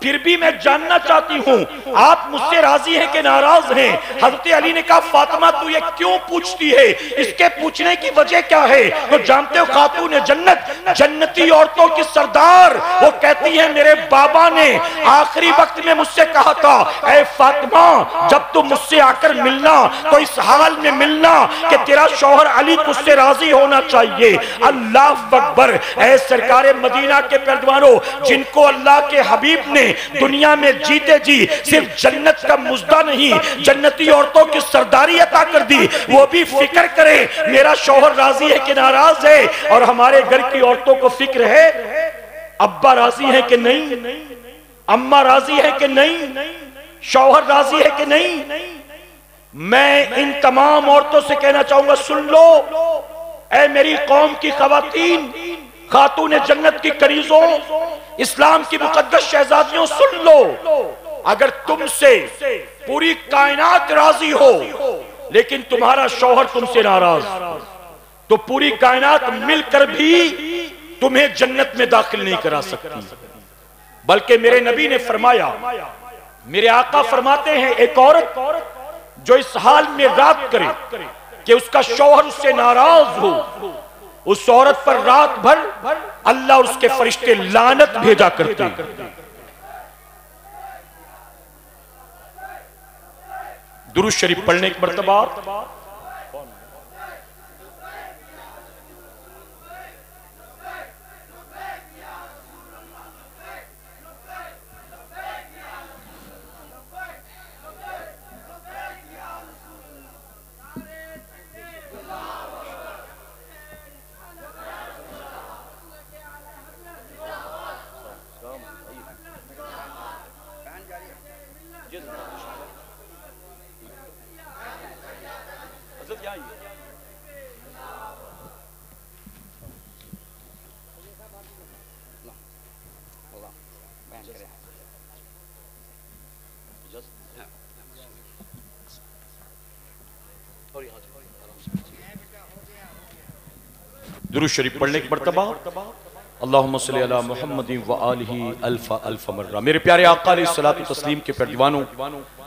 پھر بھی میں جاننا چاہتی ہوں آپ مجھ سے راضی ہیں کہ ناراض ہیں؟ حضرت علی نے کہا فاطمہ تو یہ کیوں پوچھتی ہے؟ اس کے پوچھنے کی وجہ کیا ہے؟ تو جانتے ہو خاتون جنت جنتی عورتوں کی سردار وہ کہتی ہے میرے بابا نے آخری وقت میں مجھ سے کہا تھا اے فاطمہ جب تم مجھ سے آ کر ملنا تو اس حال میں ملنا کہ تیرا شوہر علی تجھ سے راضی ہونا چاہیے. اللہ اکبر. اے سرکار مدینہ کے پردوانوں جن کو اللہ کے حبیب نے دنیا میں جیتے جی صرف جنت کا مزدہ نہیں جنتی عورتوں کی سرداری عطا کر دی، وہ بھی فکر کرے میرا شوہر راضی ہے کہ ناراض ہے. اور ہمارے گھر کی عورتوں کو فکر ہے ابا راضی ہے کہ نہیں، اماں راضی ہے کہ نہیں، شوہر راضی ہے کہ نہیں. میں ان تمام عورتوں سے کہنا چاہوں گا سن لو اے میری قوم کی خواتین، خاتون جنت کی کنیزوں، اسلام کی مقدس شہزادیوں سن لو، اگر تم سے پوری کائنات راضی ہو لیکن تمہارا شوہر تم سے ناراض تو پوری کائنات مل کر بھی تمہیں جنت میں داخل نہیں کرا سکتی. بلکہ میرے نبی نے فرمایا، میرے آقا فرماتے ہیں ایک عورت جو اس حال میں رات کرے کہ اس کا شوہر اس سے ناراض ہو، اس عورت پر رات بھر اللہ اور اس کے فرشتے لعنت بھیجا کرتے ہیں. درود شریف پڑھنے ایک مرتبہ. درود شریف پڑھ لیں ایک مرتبہ. اللہم صلی علی محمد و آلہ الف مرہ. میرے پیارے آقا علیہ الصلوۃ والتسلیم کے پردیوانوں،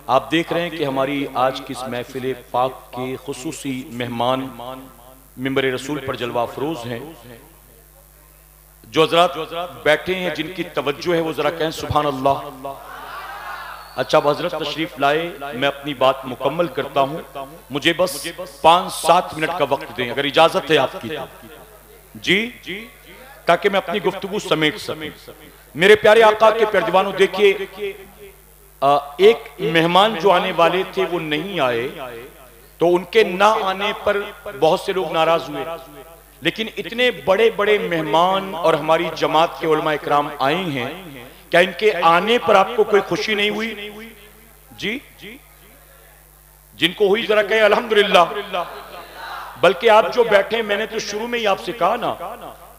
آپ دیکھ رہے ہیں کہ ہماری آج کی اس محفل پاک کے خصوصی مہمان ممبر رسول پر جلوہ افروز ہیں. جو حضرات بیٹھے ہیں جن کی توجہ ہے وہ ذرا کہیں سبحان اللہ. اچھا اب حضرت تشریف لائے، میں اپنی بات مکمل کرتا ہوں. مجھے بس 5-7 منٹ کا وقت دیں اگر اجازت ہے آپ کی جی، تاکہ میں اپنی گفتگو سمیٹ سکوں. میرے پیارے آقا کے پردیوانوں، دیکھیے ایک مہمان جو آنے والے تھے وہ نہیں آئے تو ان کے نہ آنے پر بہت سے لوگ ناراض ہوئے، لیکن اتنے بڑے بڑے مہمان اور ہماری جماعت کے علماء اکرام آئے ہیں، کیا ان کے آنے پر آپ کو کوئی خوشی نہیں ہوئی؟ جی جن کو ہوئی ذرا کہیں الحمدللہ. بلکہ آپ جو بیٹھے ہیں، میں نے تو شروع میں ہی آپ سے کہا نا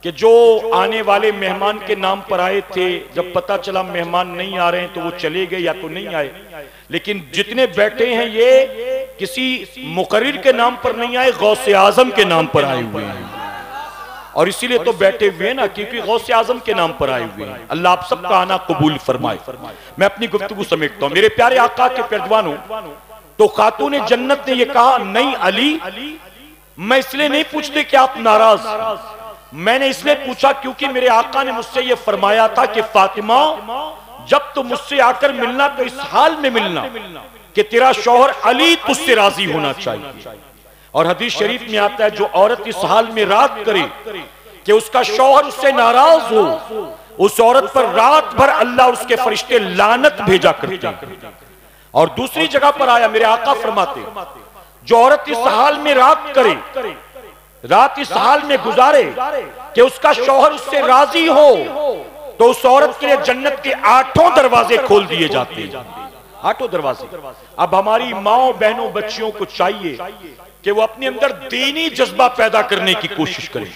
کہ جو آنے والے مہمان کے نام پر آئے تھے، جب پتہ چلا مہمان نہیں آ رہے ہیں تو وہ چلے گئے یا تو نہیں آئے. لیکن جتنے بیٹھے ہیں یہ کسی مقرر کے نام پر نہیں آئے، غوث اعظم کے نام پر آئے ہوئے ہیں. اور اسی لیے تو بیٹھے ہوئے ہیں نا، کیونکہ غوث اعظم کے نام پر آئے ہوئے ہیں. اللہ آپ سب کا آنا قبول فرمائے. میں اپنی گفتگو سمیٹتا ہوں. میرے پیارے آقا کے پردوانوں، تو خاتون جنت نے یہ کہا نہیں علی، میں اس لیے نہیں پوچھتے کہ آپ ناراض، میں نے اس لیے پوچھا کیونکہ میرے آقا نے مجھ سے یہ فرمایا تھا کہ فاطمہ جب تو مجھ سے آ کر ملنا تو اس حال میں ملنا کہ تیرا شوہر علی تجھ سے راضی ہونا چاہیے. اور حدیث شریف میں آتا ہے جو عورت اس حال میں رات کرے کہ اس کا شوہر اس سے ناراض ہو، اس عورت پر رات بھر اللہ اور اس کے فرشتے لعنت بھیجا کرتے ہیں. اور دوسری جگہ پر آیا میرے آقا فرماتے جو عورت اس حال میں رات کرے، رات اس حال میں گزارے کہ اس کا شوہر اس سے راضی ہو، تو اس عورت کے لیے جنت کے 8 دروازے کھول دیے جاتے ہیں. 8 دروازے. اب ہماری ماں بہنوں بچیوں کو چاہیے کہ وہ اپنے اندر دینی جذبہ پیدا کرنے کی کوشش کریں،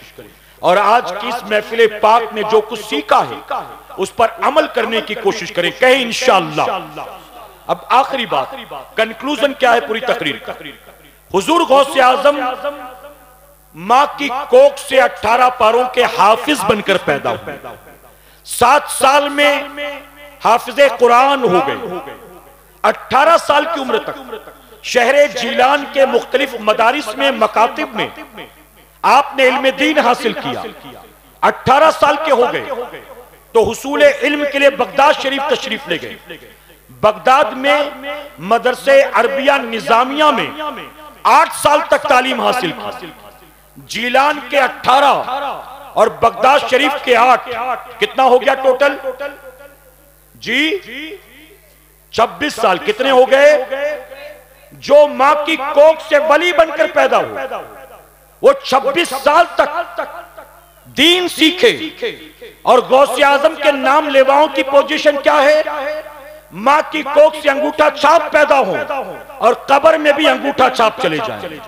اور آج کی اس محفل پاک میں جو کچھ سیکھا ہے اس پر عمل کرنے کی کوشش کریں. کہیں انشاءاللہ. اب آخری بات، کنکلوژن کیا ہے پوری تقریر کا؟ حضور غوث اعظم ماں کی کوکھ سے 18 پاروں کے حافظ بن کر پیدا ہوئے. 7 سال میں حافظ قرآن ہو گئے. 18 سال کی عمر تک شہر جیلان کے مختلف مدارس میں، مکاتب میں آپ نے علم دین حاصل کیا. 18 سال کے ہو گئے تو حصول علم کے لیے بغداد شریف تشریف لے گئے. بغداد میں مدرسے عربیہ نظامیہ میں 8 سال تک تعلیم حاصل کی. جیلان کے 18 اور بغداد شریف کے 8، کتنا ہو گیا ٹوٹل؟ جی 26 سال. کتنے ہو گئے؟ جو ماں کی کوکھ سے ولی بن کر پیدا ہوئے وہ 26 سال تک دین سیکھے. اور غوث اعظم کے نام لیواؤں کی پوزیشن کیا ہے؟ ماں کی کوکھ سے انگوٹھا چھاپ پیدا ہو اور قبر میں بھی انگوٹھا چھاپ چلے جائیں.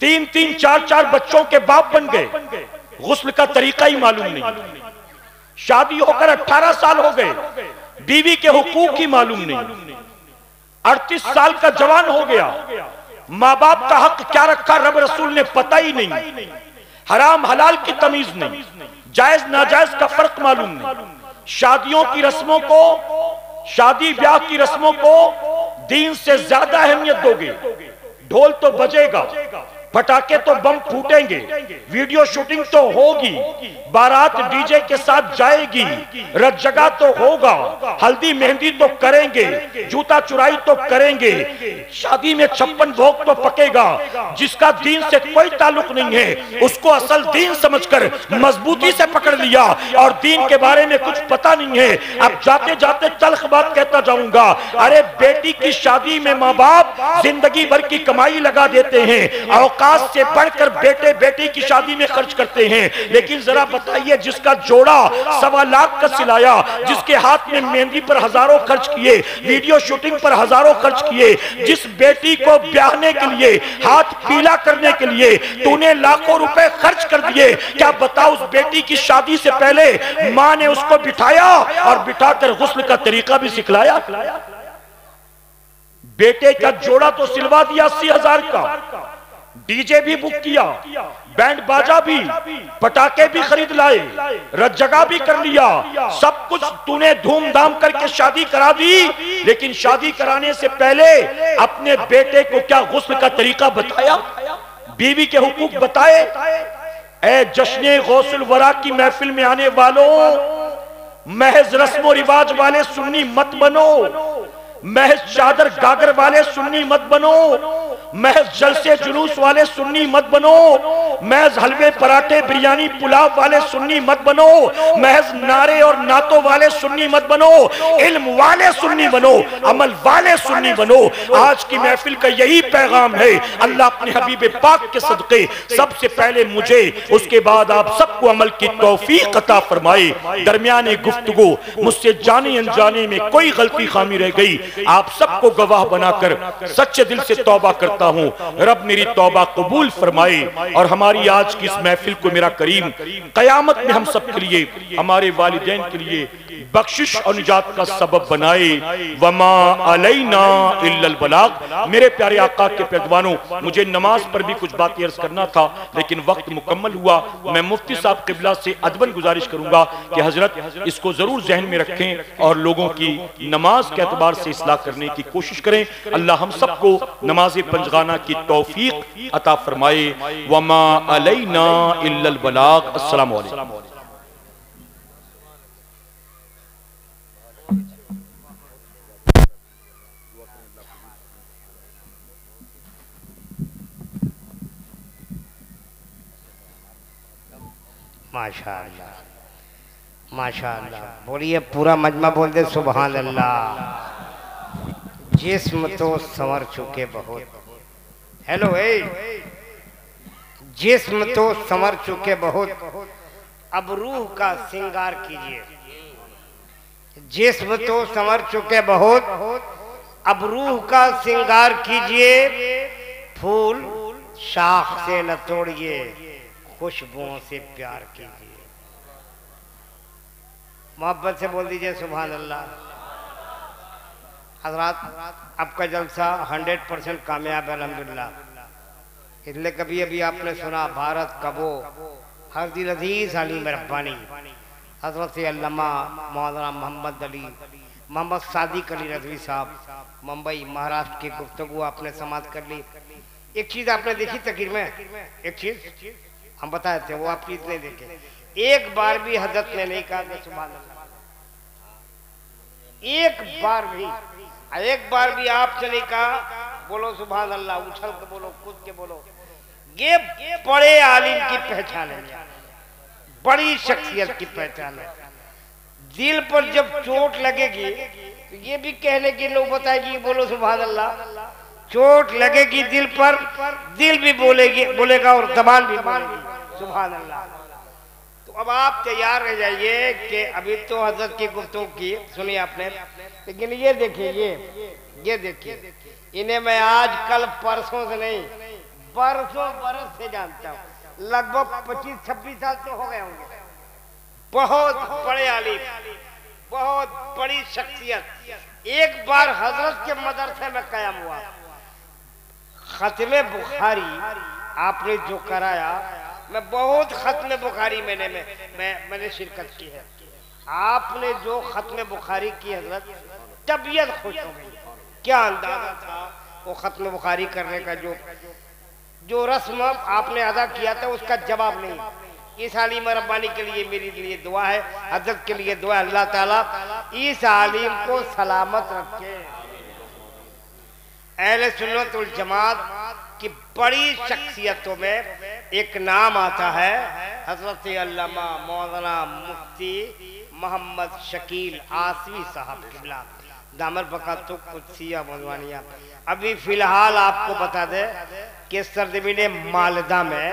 3-3 4-4 بچوں کے باپ بن گئے. غسل کا طریقہ ہی معلوم نہیں. شادی ہو کر 18 سال ہو گئے، بیوی کے حقوق ہی معلوم نہیں. 38 سال کا جوان ہو گیا، ماں باپ کا حق کیا رکھا رب رسول نے پتہ ہی نہیں. حرام حلال کی تمیز نہیں، جائز ناجائز کا فرق معلوم نہیں. شادیوں کی رسموں کو، شادی بیاہ کی رسموں کو دین سے زیادہ اہمیت دو گے. ڈھول تو بجے گا، پٹاکے تو بم پھوٹیں گے، ویڈیو شوٹنگ تو ہوگی، بارات ڈی جے کے ساتھ جائے گی، رت جگہ تو ہوگا، ہلدی مہندی تو کریں گے، جوتا چرائی تو کریں گے، شادی میں 56 بھوگ تو پکے گا. جس کا دین سے کوئی تعلق نہیں ہے اس کو اصل دین سمجھ کر مضبوطی سے پکڑ لیا اور دین کے بارے میں کچھ پتہ نہیں ہے. اب جاتے جاتے تلخ بات کہتا جاؤں گا، ارے بیٹی کی شادی میں ماں باپ زندگی بھر کی کمائی لگا دیتے ہیں، اوقات سے بڑھ کر بیٹے بیٹی کی شادی میں خرچ کرتے ہیں. لیکن ذرا بتائیے جس کا جوڑا 1.25 لاکھ کا سلایا، جس کے ہاتھ میں مہندی پر ہزاروں خرچ کیے، ویڈیو شوٹنگ پر ہزاروں خرچ کیے، جس بیٹی کو بیاہنے کے لیے، ہاتھ پیلا کرنے کے لیے تو نے لاکھوں روپے خرچ کر دیے، کیا بتاؤ اس بیٹی کی شادی سے پہلے ماں نے اس کو بٹھایا اور بٹھا کر غسل کا طریقہ بھی سکھلایا؟ بیٹے کا جوڑا تو سلوا دیا 80,000 کا، ڈی جے بھی بک کیا، بینڈ باجا بھی، پٹاخے بھی خرید لائے، رت جگہ بھی کر لیا، سب کچھ تو نے دھوم دھام کر کے شادی کرا دی، لیکن شادی کرانے سے پہلے اپنے بیٹے کو کیا غسل کا طریقہ بتایا؟ بیوی کے حقوق بتائے؟ اے جشن غوث الورا کی محفل میں آنے والوں، محض رسم و رواج والے سنی مت بنو، محض چادر گاگر والے سنی مت بنو، محض جلسے جلوس والے سنی مت بنو، محض حلوے پراٹھے بریانی پلاو والے سنی مت بنو، محض نعرے اور نعتوں والے سنی مت بنو، علم والے سنی بنو، عمل والے سنی بنو۔ آج کی محفل کا یہی پیغام ہے۔ اللہ اپنے حبیب پاک کے صدقے سب سے پہلے مجھے، اس کے بعد آپ سب کو عمل کی توفیق عطا فرمائے۔ درمیان گفتگو مجھ سے جانے انجانے میں کوئی غلطی خامی رہ گئی، آپ سب کو گواہ بنا کر سچے دل سے توبہ کرتا ہوں، رب میری توبہ قبول فرمائے، اور ہماری آج کی اس محفل کو میرا کریم قیامت میں ہم سب کے لیے، ہمارے والدین کے لیے بخشش اور نجات کا سبب بنائے۔ وما علینا الا البلاغ۔ میرے پیارے آقا کے پیغمبروں، مجھے نماز پر بھی کچھ باتیں عرض کرنا تھا، لیکن وقت مکمل ہوا۔ میں مفتی صاحب قبلہ سے ادباً گزارش کروں گا کہ حضرت اس کو ضرور ذہن میں رکھیں اور لوگوں کی نماز کے اعتبار سے اصلاح کرنے کی کوشش کریں۔ اللہ ہم سب کو نماز پنجگانہ کی توفیق عطا فرمائے۔ وما علینا الا البلاغ۔ السلام علیکم۔ ماشاءاللہ ماشاءاللہ، بولیے پورا مجمع بول دے سبحان اللہ۔ جسم تو سنور چکے بہت، ہیلو اے، جسم تو سنور چکے بہت، اب روح کا سنگار کیجئے۔ جسم تو سنور چکے بہت، اب روح کا سنگار کیجئے، پھول شاخ سے نہ توڑیے، خوشبوؤں سے پیار کیجئے۔ محبت سے بول دیجئے سبحان اللہ۔ حضرات، آپ کا جلسہ 100% کامیاب ہے الحمدللہ۔ اس لئے کبھی ابھی آپ نے سنا بھارت کبو ہر دل عزیز علیم ربانی، حضرت علامہ مولانا محمد علی محمد صادق علی رضوی صاحب ممبئی مہاراشٹر کی گفتگو آپ نے سماعت کر لی۔ ایک چیز آپ نے دیکھی تقریر میں، ایک چیز ہم بتائے تھے، وہ آپ چیز نہیں دیکھے۔ ایک بار بھی حضرت نے نہیں کہا کہ سبحان اللہ، ایک بار بھی آپ سے نہیں کہا بولو سبحان اللہ، اچھل کے بولو، کود کے بولو۔ یہ بڑے عالم کی پہچان ہے، بڑی شخصیت کی پہچان ہے۔ دل پر جب چوٹ لگے گی تو یہ بھی کہنے کی نوبت آئے گی بولو سبحان اللہ۔ چوٹ لگے گی دل پر، دل بھی بولے گا اور زبان بھی بولے گی سبحان اللہ۔ تو اب آپ تیار رہ جائیے کہ ابھی تو حضرت کی گفتگو کی سنی آپ نے، لیکن یہ دیکھیں، یہ دیکھیں، انہیں میں آج کل پرسوں سے نہیں، برسوں برس سے جانتا ہوں، لگ بھگ 25-26 سال تو ہو گئے ہوں گے۔ بہت بڑے عالم، بہت بڑی شخصیت۔ ایک بار حضرت کے مدرسے میں قیام ہوا، ختم بخاری آپ نے جو کرایا، میں بہت ختم بخاری میں نے شرکت کی ہے۔ آپ نے جو ختم بخاری کی حضرت، طبیعت خوش ہو گئی۔ کیا اندازہ تھا وہ ختم بخاری کرنے کا، جو رسم آپ نے ادا کیا تھا اس کا جواب نہیں۔ اس عالم ربانی کے لیے میری لیے دعا ہے، حضرت کے لیے دعا ہے، اللہ تعالیٰ اس عالم کو سلامت رکھے۔ اہل سنت والجماعت کی بڑی شخصیتوں میں ایک نام آتا ہے، حضرت علامہ مولانا مفتی محمد شکیل آسوی صاحب قبلہ دامر بقاتو قدسیہ موضوانیہ۔ ابھی فی الحال آپ کو بتا دے کہ سرزمین مالدہ میں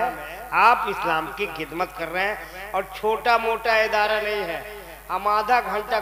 آپ اسلام کی خدمت کر رہے ہیں، اور چھوٹا موٹا ادارہ نہیں ہے۔ ہم آدھا گھنٹہ